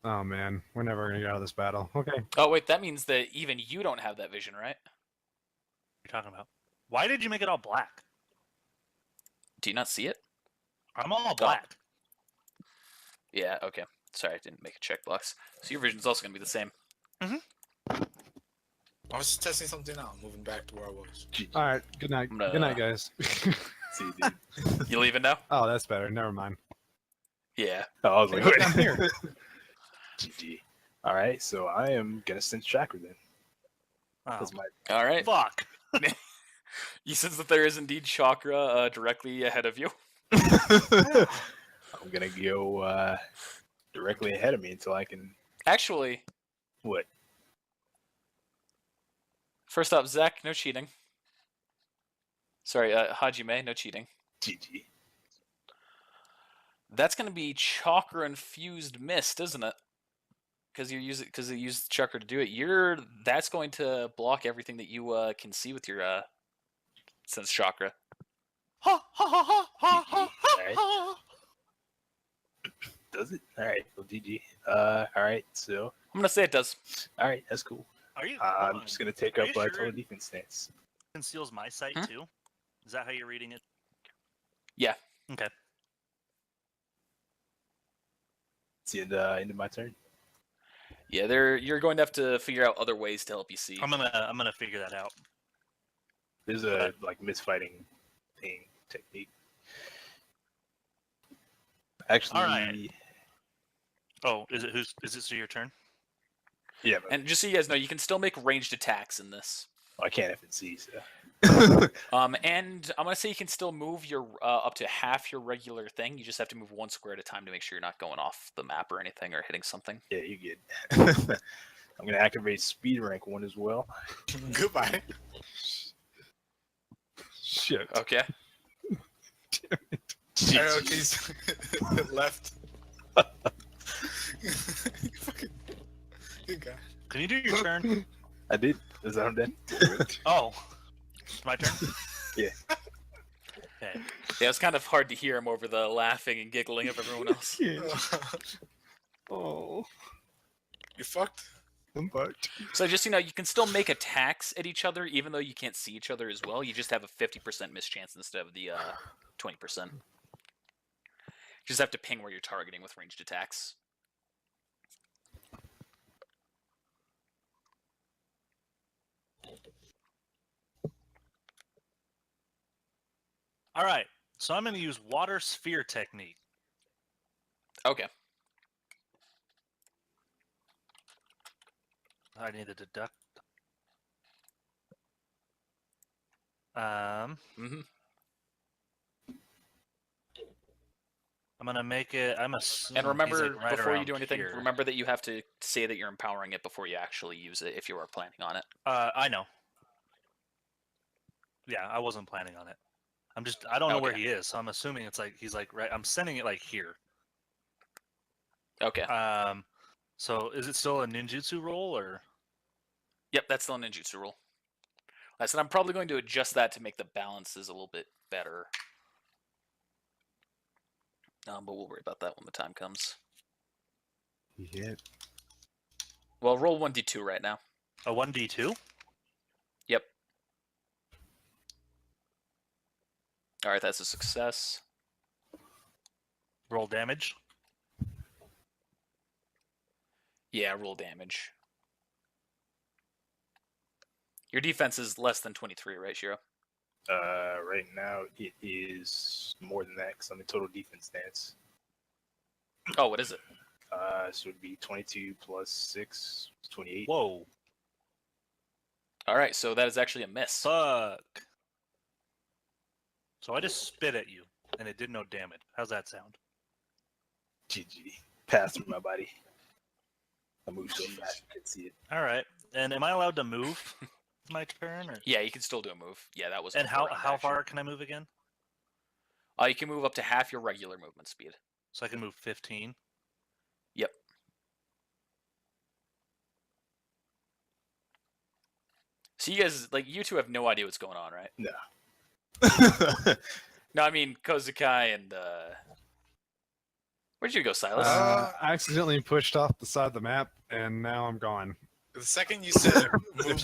Oh man, we're never gonna get out of this battle. Okay. Oh wait, that means that even you don't have that vision, right? What are you talking about? Why did you make it all black? Do you not see it? I'm all black. Yeah, okay. Sorry, I didn't make a checkbox. So your vision's also gonna be the same. I was just testing something out, moving back to where I was. GG. All right. Good night. I'm gonna- Good night, guys. See, dude. You leaving now? Oh, that's better. Never mind. Yeah. Oh, I was like, Look, wait. I'm here. GG. All right, so I am gonna sense chakra then. Oh, That's my. All right. fuck. You sense that there is indeed chakra directly ahead of you. I'm gonna go directly ahead of me until I can. Actually, What? first up, Zach, no cheating. Sorry, Hajime, no cheating. GG. That's gonna be chakra infused mist, isn't it? Because you used chakra to do it. That's going to block everything that you can see with your sense chakra. Ha ha ha ha ha ha Alright. ha. Does it? All right. Well, GG. All right. So, I'm gonna say it does. all right. That's cool. Are you? I'm hold just on. gonna take Are up you a sure? total defense stance. Conceals my sight Huh? too. Is that how you're reading it? Yeah. Okay. It's the end of my turn. Yeah, you're going to have to figure out other ways to help you see. I'm gonna figure that out. There's a like misfighting thing technique. Actually, Alright. Oh, is it so your turn? yeah, but And just so you guys know, you can still make ranged attacks in this. I can't F and C. So. And I'm gonna say you can still move your up to half your regular thing. You just have to move one square at a time to make sure you're not going off the map or anything or hitting something. Yeah, you good. I'm gonna activate speed rank 1 as well. Goodbye. Shit. Okay. Okay, he's left. Fucking good guy. Can you do your turn? I did. Is that I'm done? Oh, it's my turn. Yeah. Okay. Yeah, it's kind of hard to hear him over the laughing and giggling of everyone else. Oh, You fucked? I'm fucked. So just so you know, you can still make attacks at each other, even though you can't see each other as well. You just have a 50% miss chance instead of the 20%. You just have to ping where you're targeting with ranged attacks. All right. So I'm gonna use water sphere technique. Okay. I need to deduct. Mm-hmm. I'm gonna make it. I'm assuming. And remember, he's, like, right before you around do anything, here. remember that you have to say that you're empowering it before you actually use it if you are planning on it. I know. Yeah, I wasn't planning on it. I don't know where Okay. he is, so I'm assuming it's like he's like right. I'm sending it like here. Okay. So is it still a ninjutsu roll or? Yep, that's still a ninjutsu rule. I said I'm probably going to adjust that to make the balances a little bit better. But we'll worry about that when the time comes. Yeah. Well, roll 1d2 right now. A 1d2? Yep. Alright, that's a success. Roll damage. Yeah, roll damage. Your defense is less than 23, right, Shiro? Right now it is more than that because I'm in total defense stance. Oh, what is it? So it'd be 22 plus 6, 28. Whoa. All right, so that is actually a miss. Fuck. So I just spit at you, and it did no damage. How's that sound? GG. Pass through my body. I move so fast you can see it. All right. And am I allowed to move? It's my turn, or? Yeah, you can still do a move. Yeah, that was. And a how round how action. far can I move again? You can move up to half your regular movement speed. So I can move 15. Yep. So you guys, like, you two have no idea what's going on, right? No. No, I mean Kozukai and where'd you go, Silas? I accidentally pushed off the side of the map, and now I'm gone. The second you said If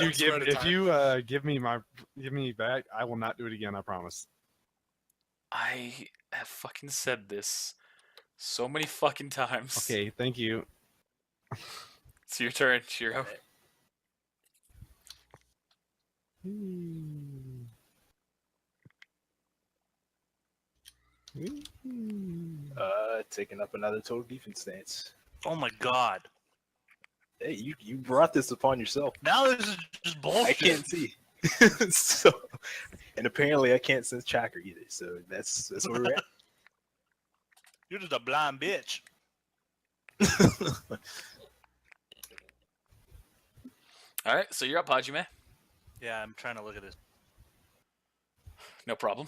you give me back, I will not do it again. I promise. I have fucking said this so many fucking times. Okay, thank you. It's your turn, Shiro. Taking up another total defense stance. Oh my god. Hey, you brought this upon yourself. Now this is just bullshit. I can't see. So, and apparently I can't sense chakra either. So that's where we're at. You're just a blind bitch. All right, so you're up, Hajime. Yeah, I'm trying to look at this. No problem.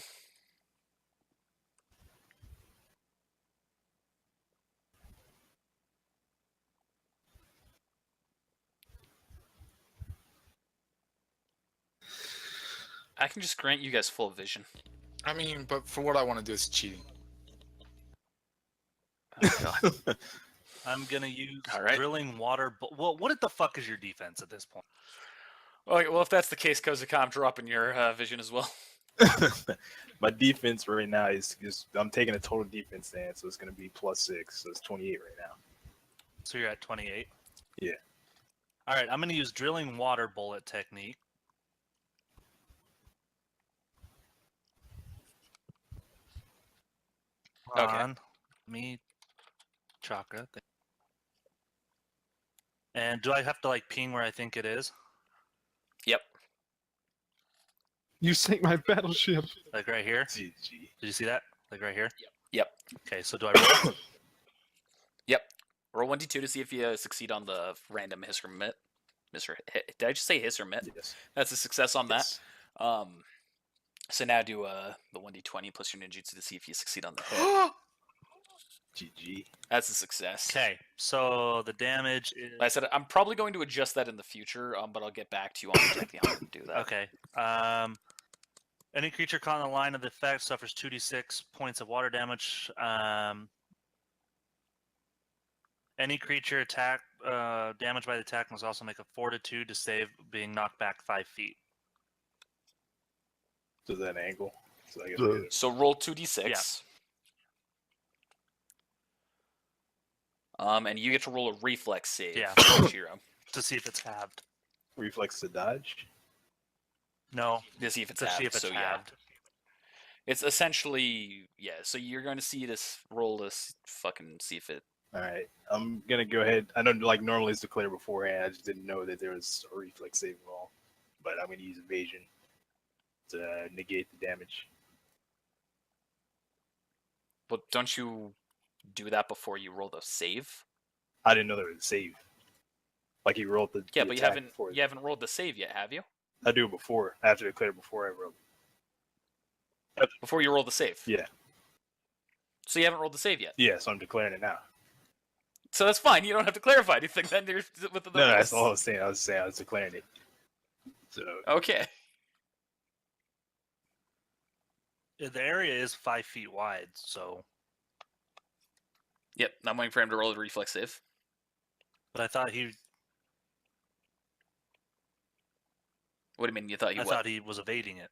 I can just grant you guys full vision. I mean, but for what I want to do is cheating. Oh, God. I'm gonna use All right. drilling water. Well, what the fuck is your defense at this point? Well, if that's the case, Kozuka, I'm dropping your vision as well. My defense right now is I'm taking a total defense stance, so it's going to be +6, so it's 28 right now. So you're at 28. Yeah. All right, I'm gonna use drilling water bullet technique. Okay. On me, chakra. And do I have to like ping where I think it is? Yep. You sank my battleship. Like right here? GG. Did you see that? Like right here? Yep. Okay, so do I roll? Yep. Roll 1d2 to see if you succeed on the random hiss or mitt. Did I just say hiss or mitt? Yes. That's a success on Yes. that. So now do the 1d20 plus your ninjutsu to see if you succeed on the hit. GG. That's a success. Okay, so the damage is... Like I said, I'm probably going to adjust that in the future, but I'll get back to you on exactly how to do that. Okay. Any creature caught in the line of the effect suffers 2d6 points of water damage. Any creature attack damaged by the attack must also make a fortitude to save being knocked back 5 feet. So that angle. So I guess So roll 2d6. Yeah. And you get to roll a reflex save. Yeah. Shiro. To see if it's halved. reflex to dodge. No, To see if it's to halved. see if it's so halved. yeah, it's essentially So you're going to see this roll this fucking see if it. All right, I'm gonna go ahead. I know, like normally it's declared beforehand. I just didn't know that there was a reflex save roll, but I'm gonna use evasion to negate the damage. But don't you do that before you roll the save? I didn't know there was a save. Like he rolled the Yeah, the but attack before. you haven't rolled the save yet, have you? I do it before. I have to declare before I roll. Before you roll the save. Yeah, So you haven't rolled the save yet. yeah. So I'm declaring it now. So that's fine. You don't have to clarify anything. Then you're with the No, that's rolls. all I was saying. I was declaring it. So Okay. The area is 5 feet wide, so. Yep. I'm waiting for him to roll a reflex save. But I thought he. What do you mean? You thought he I what? thought he was evading it.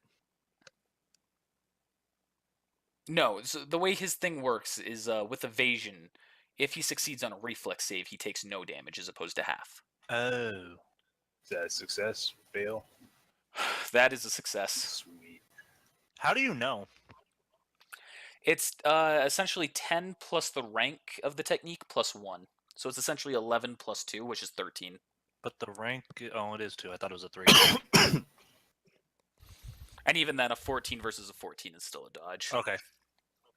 No. So the way his thing works is with evasion. If he succeeds on a reflex save, he takes no damage as opposed to half. Oh. is that a success? Fail? That is a success. Sweet. How do you know? It's essentially 10 plus the rank of the technique plus 1. So it's essentially 11 plus 2, which is 13. But the rank, oh, it is 2. I thought it was a 3. And even then, a 14 versus a 14 is still a dodge. Okay.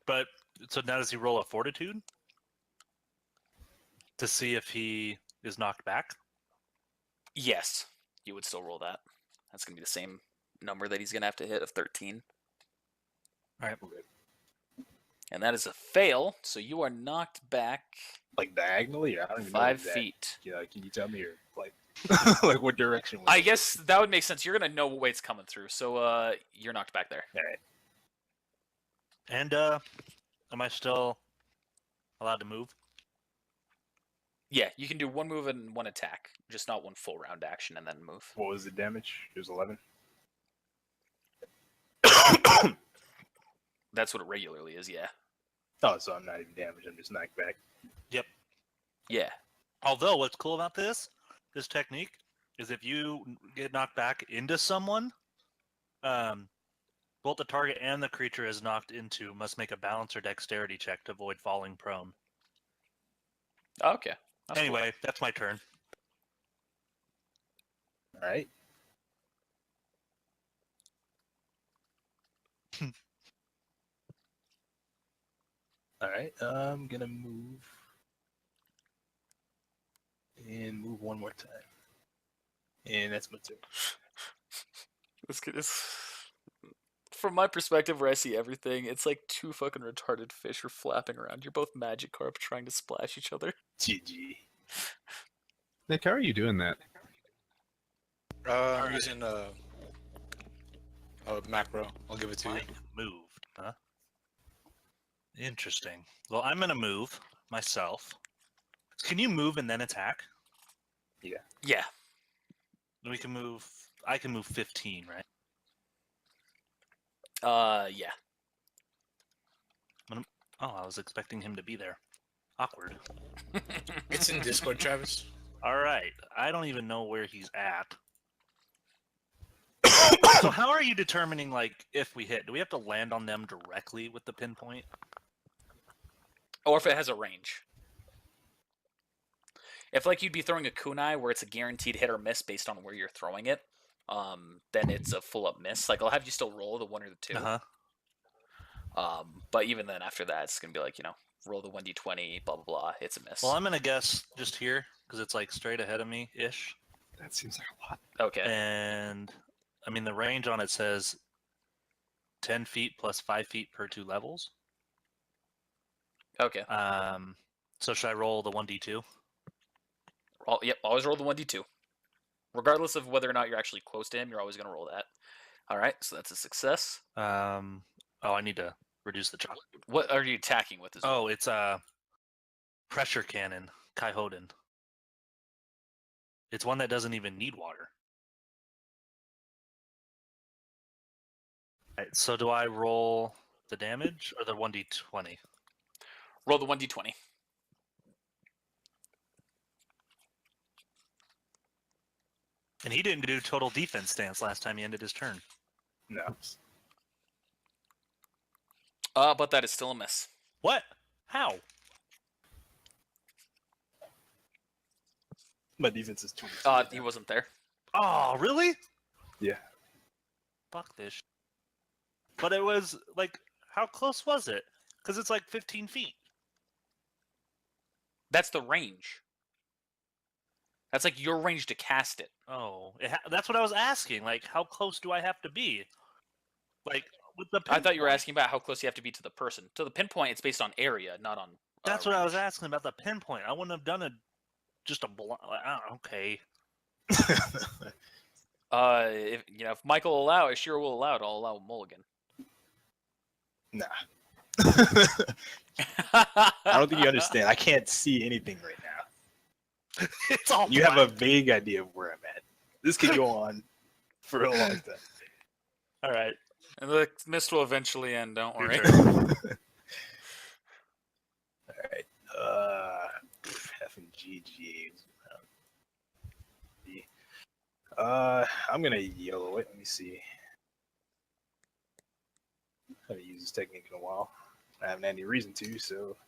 But, so now does he roll a fortitude? To see if he is knocked back? Yes, you would still roll that. That's going to be the same number that he's going to have to hit of 13. Alright. And that is a fail, so you are knocked back Like diagonally? I don't even know. 5 exactly. feet. Yeah, can you tell me, or like, like what direction? Was I it? guess that would make sense. You're going to know what way it's coming through, so you're knocked back there. All right. And, am I still allowed to move? Yeah, you can do 1 move and 1 attack, just not 1 full round action and then move. What was the damage? It was 11. That's what it regularly is, yeah. Oh, so I'm not even damaged. I'm just knocked back. Yeah. Although, what's cool about this technique, is if you get knocked back into someone, both the target and the creature is knocked into must make a balance or dexterity check to avoid falling prone. Okay. That's cool. Anyway, that's my turn. All right. All right. I'm gonna move and move one more time, and that's my turn. From my perspective, where I see everything, it's like 2 fucking retarded fish are flapping around. You're both Magikarp trying to splash each other. GG. Nick, how are you doing that? I'm using a macro. I'll give it to you. Mike moved, huh? Interesting. Well, I'm gonna move myself. Can you move and then attack? Yeah. We can move. I can move 15, right? Yeah. Oh, I was expecting him to be there. Awkward. It's in Discord, Travis. All right. I don't even know where he's at. So how are you determining, like, if we hit? Do we have to land on them directly with the pinpoint? Or if it has a range. If, like, you'd be throwing a kunai where it's a guaranteed hit or miss based on where you're throwing it, then it's a full-up miss. Like, I'll have you still roll the 1 or the 2. Uh-huh. But even then, after that, it's going to be like, roll the 1d20, blah, blah, blah. It's a miss. Well, I'm going to guess just here, because it's, like, straight ahead of me-ish. That seems like a lot. Okay. And, I mean, the range on it says 10 feet plus 5 feet per 2 levels. Okay. So should I roll the 1d2? Yep, always roll the 1d2. Regardless of whether or not you're actually close to him, you're always going to roll that. All right, so that's a success. Oh, I need to reduce the chocolate. What are you attacking with? Oh, it's a pressure cannon, Kaihoden. It's one that doesn't even need water. Right, so do I roll the damage or the 1d20? Roll the 1d20. And he didn't do total defense stance last time he ended his turn. No. But that is still a miss. What? How? My defense is 2. He wasn't there. Oh, really? Yeah. Fuck this. But it was, like, how close was it? Because it's like 15 feet. That's the range. That's like your range to cast it. Oh, that's what I was asking. Like, how close do I have to be? Like, with the I thought you were pinpoint. asking about how close you have to be to the person. To the pinpoint, it's based on area, not on. That's what I was range. asking about the pinpoint. I wouldn't have done just a okay. If Michael will allow it, Shiro will allow it. I'll allow Mulligan. Nah. I don't think you understand. I can't see anything right now. It's all You have a black. vague idea of where I'm at. This could go on for a long time. All right. And the mist will eventually end. Don't Your worry. turn. Alright. Effing GG. I'm gonna yellow it. Let me see. I haven't used this technique in a while. I haven't had any reason to, so.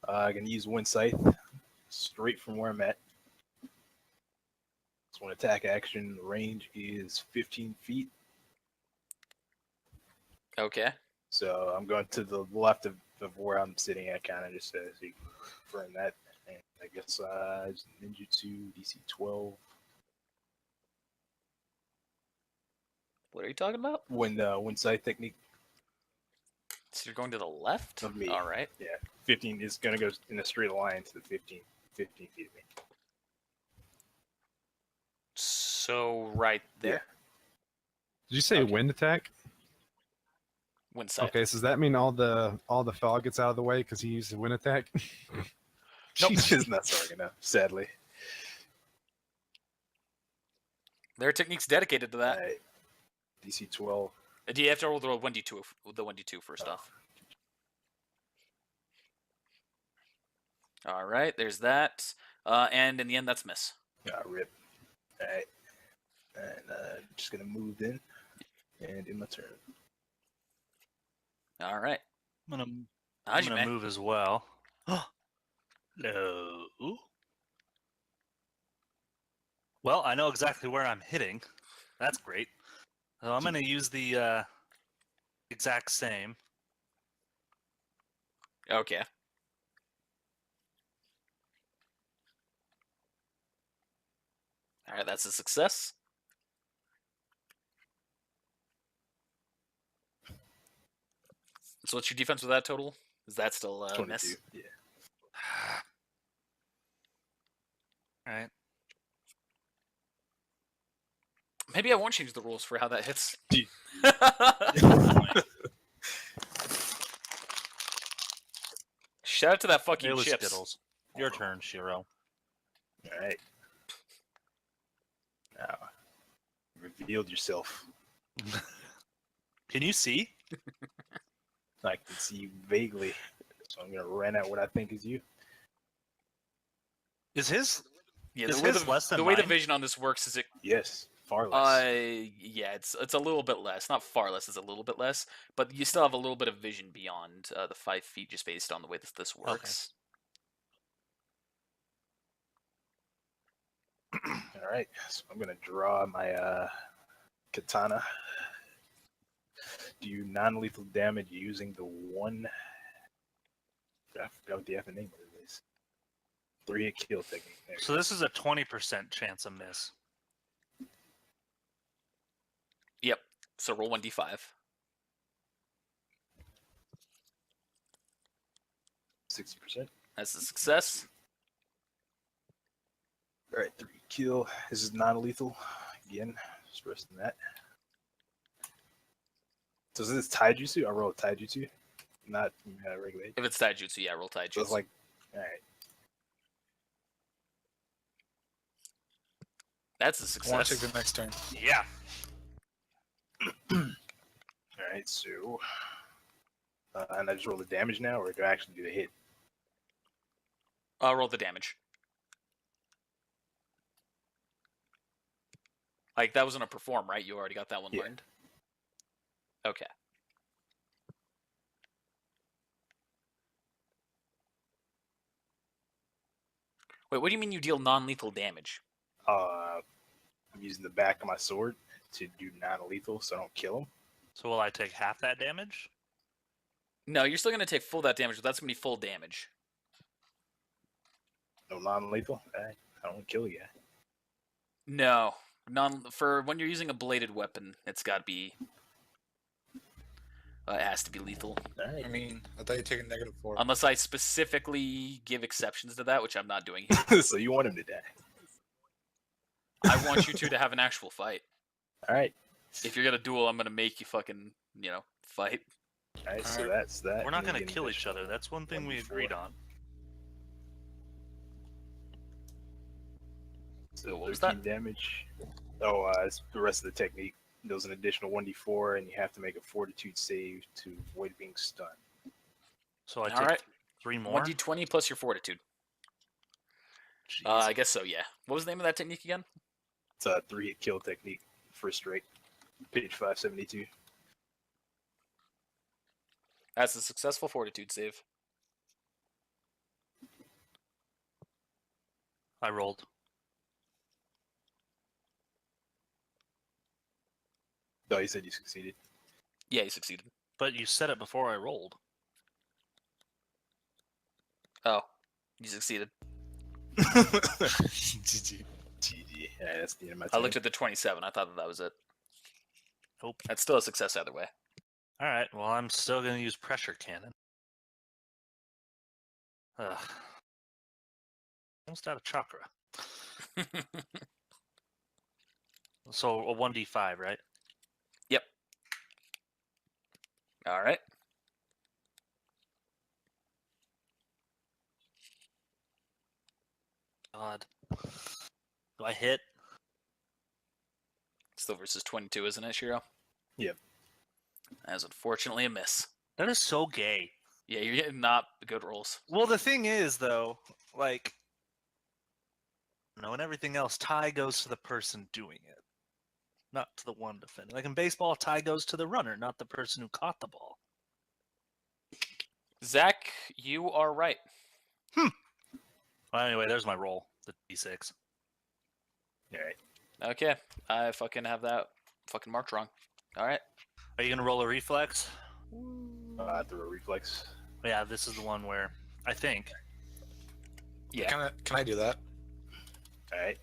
I can use Wind Scythe straight from where I'm at. It's one attack action. Range is 15 feet. Okay. So I'm going to the left of where I'm sitting at, kind of just so you can confirm that. And I guess Ninjutsu DC 12. What are you talking about? Wind Scythe technique So you're going to the left? of me. All right. Yeah, 15 is going to go in a straight line to the 15 feet of me. So right there. Did you say Okay. wind attack? Wind scythe. Okay, so does that mean all the fog gets out of the way because he used the wind attack? Nope. It's not strong enough, sadly. There are techniques dedicated to that. Alright. DC 12. Do you have to roll the 1d2 first Oh. off? All right, there's that. And in the end, that's miss. Rip. Alright. And just going to move in. And in my turn. All right. I'm Hajime. gonna move as well. No. Well, I know exactly where I'm hitting. That's great. So I'm gonna use the exact same. Okay. All right, that's a success. So what's your defense with that total? Is that still 22. miss? Yeah. All right. Maybe I won't change the rules for how that hits. Dude. Shout out to that fucking It was chips. Skittles. Your turn, Shiro. Alright. Now, revealed yourself. Can you see? I can see you vaguely. So I'm going to run at what I think is you. Is his? Yeah, Is the way his less than the way the mine? vision on this works is it. Yes. Far less. Yeah, it's a little bit less. Not far less. It's a little bit less, but you still have a little bit of vision beyond the 5 feet, just based on the way this works. Alright. So I'm going to draw my katana. Do non-lethal damage using the one. I forgot what the effing name of it is. 3-hit kill technique. There you So this is a 20% chance of miss. Yep. So roll 1d5. 60%. That's a success. Alright, 3 kill. This is non-lethal. Again, just resting that. So is this taijutsu? I roll a taijutsu, not regular. If it's taijutsu, yeah, roll taijutsu. So it's like, alright. That's a I want to success. check the next turn. Yeah. Alright, so. And I just roll the damage now, or do I actually do the hit? Roll the damage. Like, that wasn't a perform, right? You already got that one Yeah. learned? Okay. Wait, what do you mean you deal non-lethal damage? I'm using the back of my sword to do non-lethal, so I don't kill him. So will I take half that damage? No, you're still going to take full that damage, but that's going to be full damage. No non-lethal. Alright, I don't kill you. No. For when you're using a bladed weapon, it's got to be... it has to be lethal. Alright. I mean, I thought you took a -4. Unless I specifically give exceptions to that, which I'm not doing here. So you want him to die. I want you two to have an actual fight. Alright. If you're going to duel, I'm going to make you fucking, fight. Alright, so Alright. that's that. We're not And then gonna get an kill each additional other. That's one thing we 1d4. agreed on. So What was 13 damage. Oh, it's the rest of the technique. There's an additional 1d4, and you have to make a fortitude save to avoid being stunned. So I take All right. 3 more. 1d20 plus your fortitude. Jeez. I guess so, yeah. What was the name of that technique again? It's a 3-hit kill technique, first strike. Page 572. That's a successful fortitude save. I rolled. No, you said you succeeded. Yeah, you succeeded. But you said it before I rolled. Oh, you succeeded. GG. GG. Yeah, that's the end of my I turn. looked at the 27. I thought that was it. Nope. That's still a success either way. All right. Well, I'm still going to use pressure cannon. Ugh. Almost out of chakra. So a 1d5, right? Yep. All right. God. Do I hit? Still versus 22, isn't it, Shiro? Yep. That is unfortunately a miss. That is so gay. Yeah, you're getting not good rolls. Well, the thing is, though, like, and everything else, tie goes to the person doing it, not to the one defending. Like in baseball, tie goes to the runner, not the person who caught the ball. Zach, you are right. Well, anyway, there's my roll, the d6. All right. Okay, I fucking have that fucking marked wrong. All right. Are you gonna roll a reflex? Through a reflex. Yeah, this is the one where I think. Yeah. Can I do that? All right.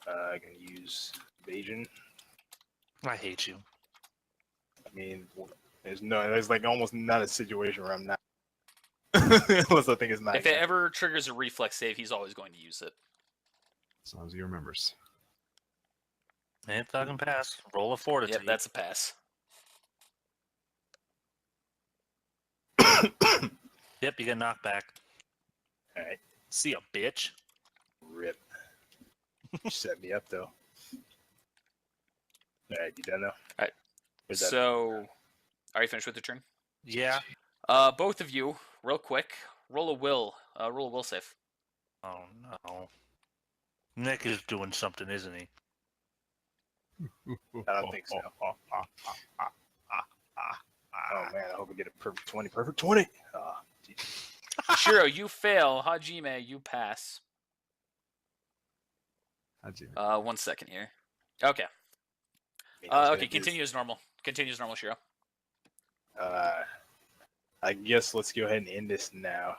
I can use evasion. I hate you. I mean, there's like almost not a situation where I'm not. Unless I think it's not. If it ever triggers a reflex save, he's always going to use it. As long as he remembers. Ain't fucking pass. Roll a fortitude. Yep, that's a pass. Yep, you get knocked back. All right. See ya, bitch. Rip. You set me up though. All right, you done now? Alright. Is that- So, are you finished with your turn? Yeah. Both of you, real quick, roll a will save. Oh no. Nick is doing something, isn't he? I don't think so. Oh man, I hope we get a perfect 20. Perfect 20. Oh, geez. Shiro, you fail. Hajime, you pass. How'd you? 1 second here. Okay. I mean, I was Okay, gonna do continue as normal. Continue as normal, Shiro. this. I guess let's go ahead and end this now.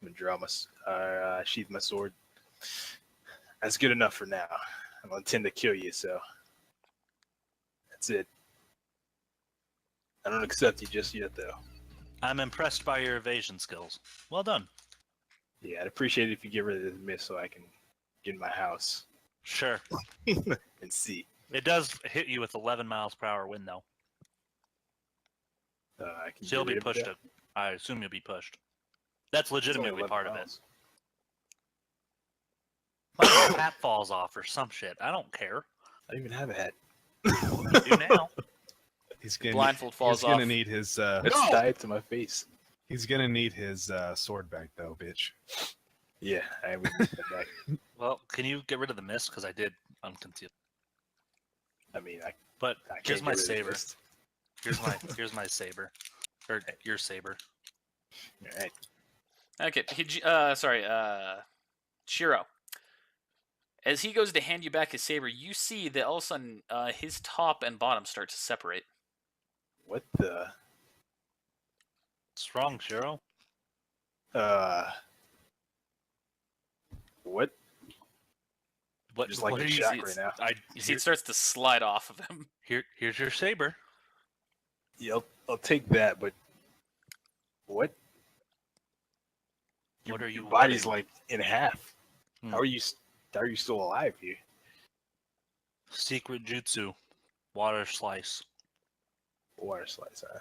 I'm gonna draw my sheath my sword. That's good enough for now. I don't intend to kill you, so that's it. I don't accept you just yet, though. I'm impressed by your evasion skills. Well done. Yeah, I'd appreciate it if you get rid of this mist so I can get in my house Sure. and see. It does hit you with 11 miles per hour wind, though. I can So you'll get be rid of pushed. that. I assume you'll be pushed. That's It's only legitimately 11 part of it. miles. Like your hat falls off or some shit. I don't care. I don't even have a hat. You do now. He's gonna Blindfold falls he's gonna off. need his It's tied to my face. he's gonna need his sword back though, bitch. Yeah, I would need that back. Well, can you get rid of the mist? Because I did unconceal. I mean, But I here's can't my get rid of saber. this. Here's my saber. Or your saber. All right. Okay, Shiro. As he goes to hand you back his saber, you see that all of a sudden his top and bottom start to separate. What the? What's wrong, Shiro? What? What? Just like what a are you shock see? right now. You see it starts to slide off of him. Here's your saber. Yeah, I'll take that, but what? What are you? Your body's wedding? like in half. Hmm. How are you still alive here? Secret jutsu. Water slice. Water slice, huh?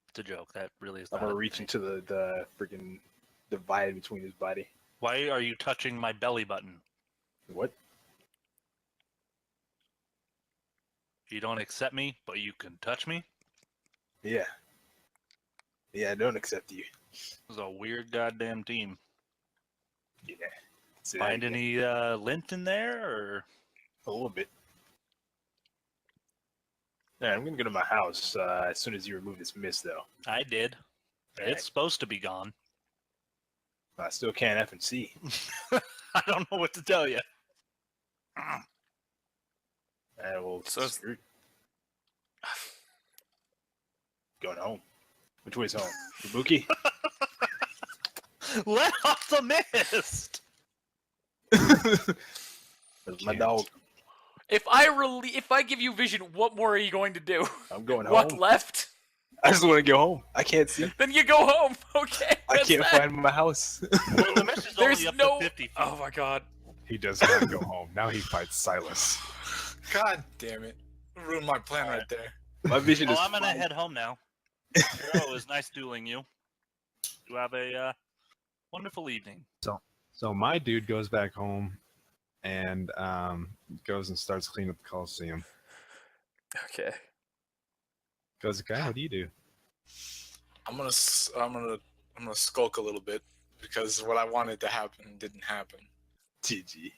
It's a joke. That really is I'm not. gonna a reach thing. into the freaking divide between his body. Why are you touching my belly button? What? You don't accept me, but you can touch me? Yeah. Yeah, I don't accept you. This is a weird goddamn team. Yeah. See, Find I- any lint in there, or A little bit. Yeah, I'm gonna go to my house as soon as you remove this mist, though. I did. Alright. It's supposed to be gone. I still can't F and C. I don't know what to tell you. Well, So it's- screwed. Going home. Which way's home? Ibuki? Let off the mist. That's my Can't. dog. If I give you vision, what more are you going to do? I'm going Walk home. left? I just want to go home. I can't see. Then you go home. Okay. I that's can't that. find my house. Well, the mist is There's only up no. to 50 feet. Oh my god. He does not go home. Now he fights Silas. God damn it. Ruined my plan right there. My vision Well, is I'm gonna fine. head home now. Shiro, it was nice dueling you. You have a wonderful evening. So my dude goes back home and goes and starts cleaning up the Coliseum. Okay. Goes, okay, what do you do? I'm gonna skulk a little bit because what I wanted to happen didn't happen. GG.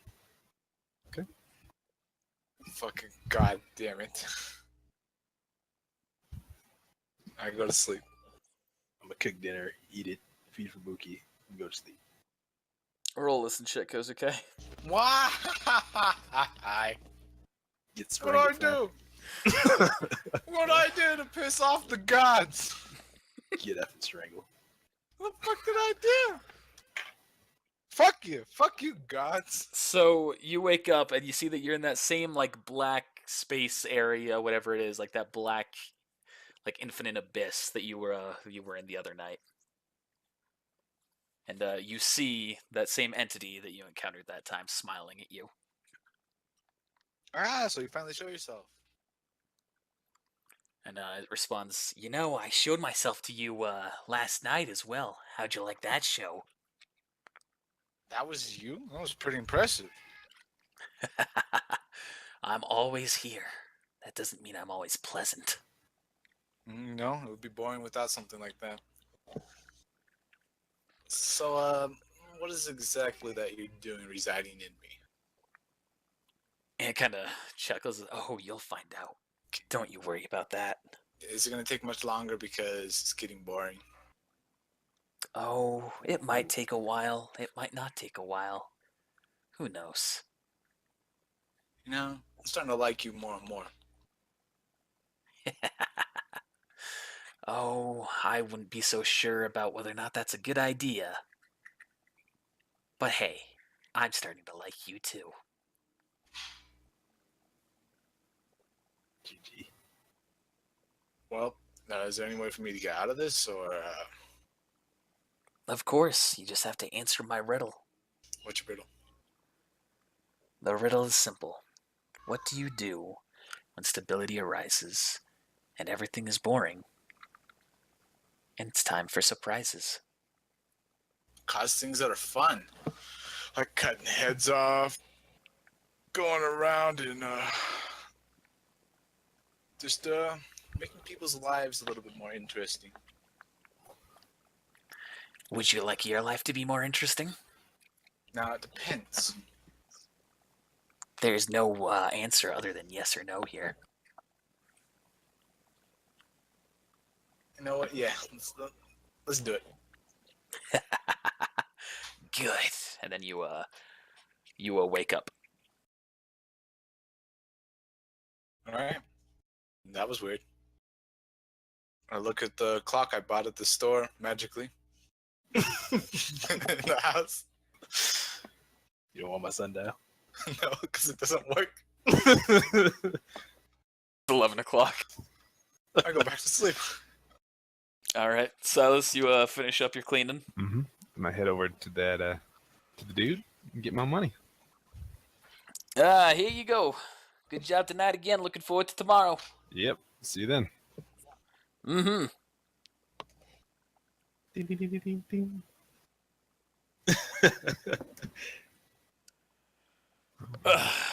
Fucking god damn it. I go to sleep. I'm gonna cook dinner, eat it, feed Fubuki, and go to sleep. Roll this and shit goes okay. Why? Get What do I strangled. do? What do I do to piss off the gods? Get F and strangle. What the fuck did I do? Fuck you, gods. So you wake up and you see that you're in that same like black space area, whatever it is, like that black, like infinite abyss that you were in the other night. And you see that same entity that you encountered that time smiling at you. Ah, so you finally show yourself. And it responds, "You know, I showed myself to you last night as well. How'd you like that show?" That was you? That was pretty impressive. I'm always here. That doesn't mean I'm always pleasant. No, it would be boring without something like that. So, what is exactly that you're doing residing in me? And it kind of chuckles. "Oh, you'll find out. Don't you worry about that." Is it going to take much longer because it's getting boring? Oh, it might take a while. It might not take a while. Who knows? You know, I'm starting to like you more and more. Oh, I wouldn't be so sure about whether or not that's a good idea. But hey, I'm starting to like you too. GG. Well, is there any way for me to get out of this, or Of course, you just have to answer my riddle. what's your riddle? The riddle is simple. What do you do when stability arises and everything is boring and it's time for surprises? Cause things that are fun, like cutting heads off, going around and just making people's lives a little bit more interesting. Would you like your life to be more interesting? Now it depends. There's no answer other than yes or no here. You know what? Yeah, let's do it. Good. And then you wake up. All right. That was weird. I look at the clock I bought at the store magically in the house. You don't want my sundial? No, because it doesn't work. It's 11 o'clock. I go back to sleep. All right, Silas, you finish up your cleaning. Mm-hmm. And I head over to that to the dude and get my money. Here you go. Good job tonight again. Looking forward to tomorrow. Yep. See you then. Mm-hmm. Ding, ding, ding, ding, ding, ding.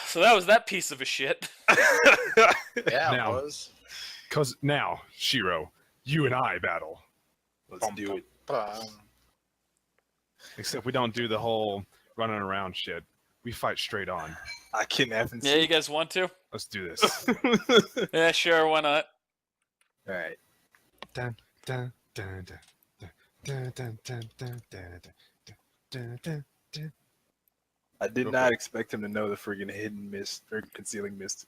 So that was that piece of a shit. Yeah, Now. it was. Cause now, Shiro, you and I battle. Let's do it. Except we don't do the whole running around shit. We fight straight on. I can F and C. Yeah, you guys want to? Let's do this. Yeah, sure. Why not? All right. Dun, dun, dun, dun, dun, dun, dun, dun, dun, dun, dun. dun, dun, dun. I did Go for not it. expect him to know the friggin' hidden mist or concealing mist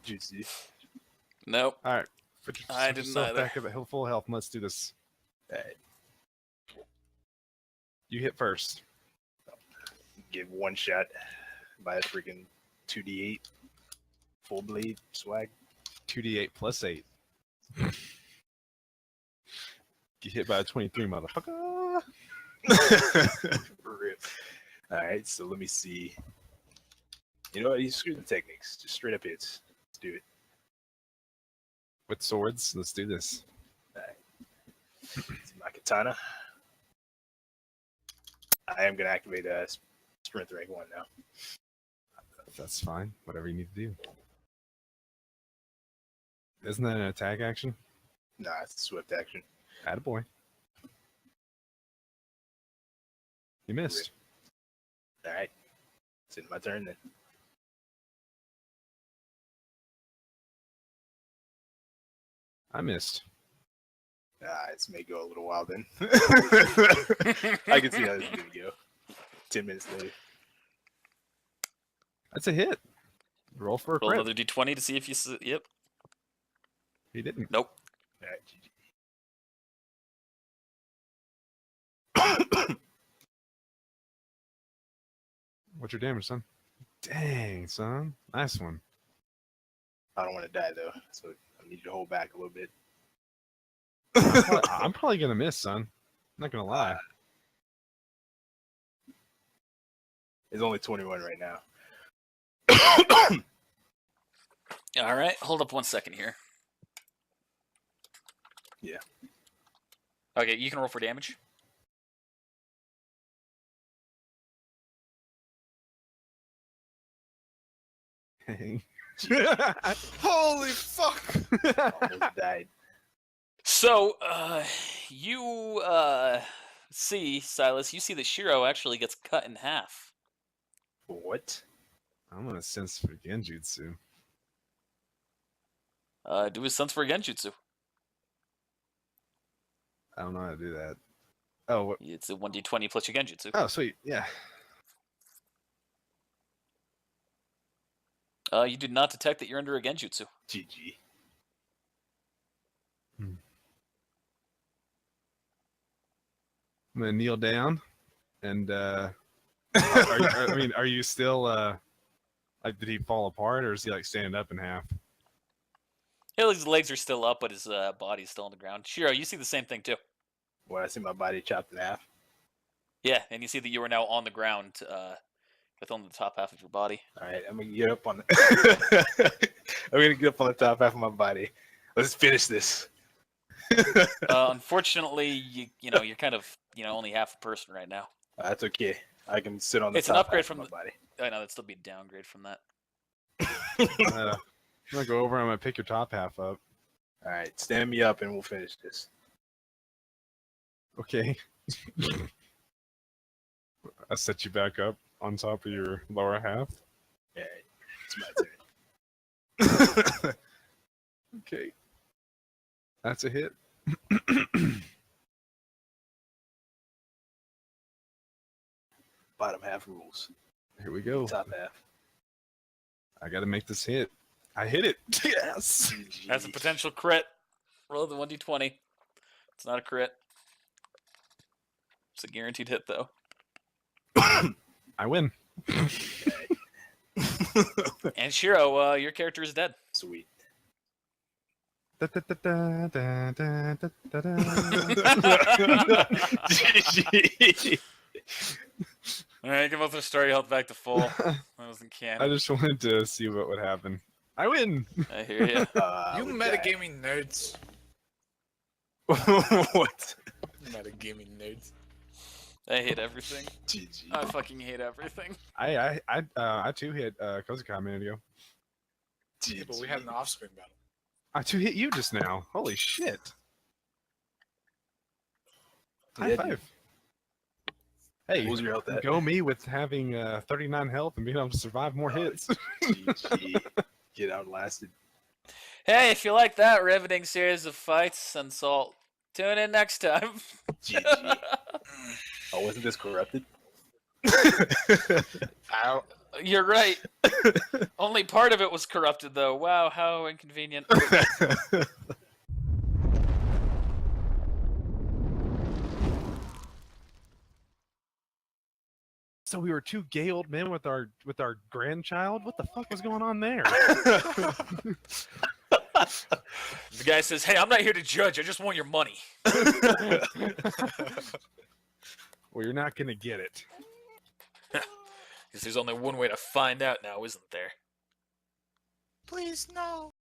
jutsu. Nope. All right. Put I didn't yourself either. back at full health and let's do this. Alright, You hit first. give one shot by a freaking 2d8 full blade swag. 2d8 plus 8. Get hit by a 23, motherfucker. For real. Alright, so let me see. You know what? You screw the techniques. Just straight up hits. Let's do it. With swords, let's do this. It's my katana. I am going to activate sprint rank 1 now. That's fine. Whatever you need to do. Isn't that an attack action? Nah, it's a swift action. Attaboy. You missed. Alright. It's my turn then. I missed. This may go a little while then. I can see how this is going to go. 10 minutes later. That's a hit. Roll for a Roll crit. another d20 to see if you. Yep. He didn't. Nope. Alright, GG. What's your damage, son? Dang, son. Nice one. I don't want to die though, so I need you to hold back a little bit. I'm probably going to miss, son. I'm not going to lie. It's only 21 right now. All right. Hold up 1 second here. Yeah. Okay, you can roll for damage. Dang. Holy fuck! Almost died. So, you see, Silas, you see that Shiro actually gets cut in half. What? I'm going to sense for Genjutsu. Do his sense for Genjutsu. I don't know how to do that. Oh, what? It's a 1d20 plus your Genjutsu. Oh, sweet. Yeah. You do not detect that you're under a Genjutsu. GG. I'm gonna kneel down, and are you still like, did he fall apart, or is he like standing up in half? His legs are still up, but his body's still on the ground. Shiro, you see the same thing too. Well, I see my body chopped in half. Yeah, and you see that you are now on the ground with only the top half of your body. All right, I'm gonna get up on the. I'm gonna get up on the top half of my body. Let's finish this. Unfortunately, you're kind of only half a person right now. That's okay. I can sit on the It's an top upgrade half of from my the- body. I know that'd still be a downgrade from that. I'm gonna go over and I'm gonna pick your top half up. All right, stand me up and we'll finish this. Okay. I set you back up on top of your lower half. All right, it's my turn. Okay. That's a hit. Bottom half rules. Here we go. Top half. I gotta make this hit. I hit it. Yes. GG. That's a potential crit. Roll the 1d20. It's not a crit. It's a guaranteed hit, though. I win. And Shiro, your character is dead. Sweet. Da, da, da, da, da, da, da, da. GG. All right, give up the story health back to full. That wasn't I canon. just wanted to see what would happen. I win. I hear you. You we metagaming nerds. died. What? Metagaming nerds. I hate everything. GG. I fucking hate everything. I too hit Kozuka a minute ago. Yeah, but we had an off-screen battle. I too hit you just now. Holy shit. High Yeah, five. Hey, What was your health at? go me with having 39 health and being able to survive more hits. GG. Get outlasted. Hey, if you like that riveting series of fights and salt, tune in next time. GG. Oh, wasn't this corrupted? Ow. You're right. Only part of it was corrupted, though. Wow, how inconvenient. So we were two gay old men with our grandchild. What the fuck was going on there? The guy says, "Hey, I'm not here to judge. I just want your money." Well, you're not gonna get it. Because there's only one way to find out now, isn't there? Please, no.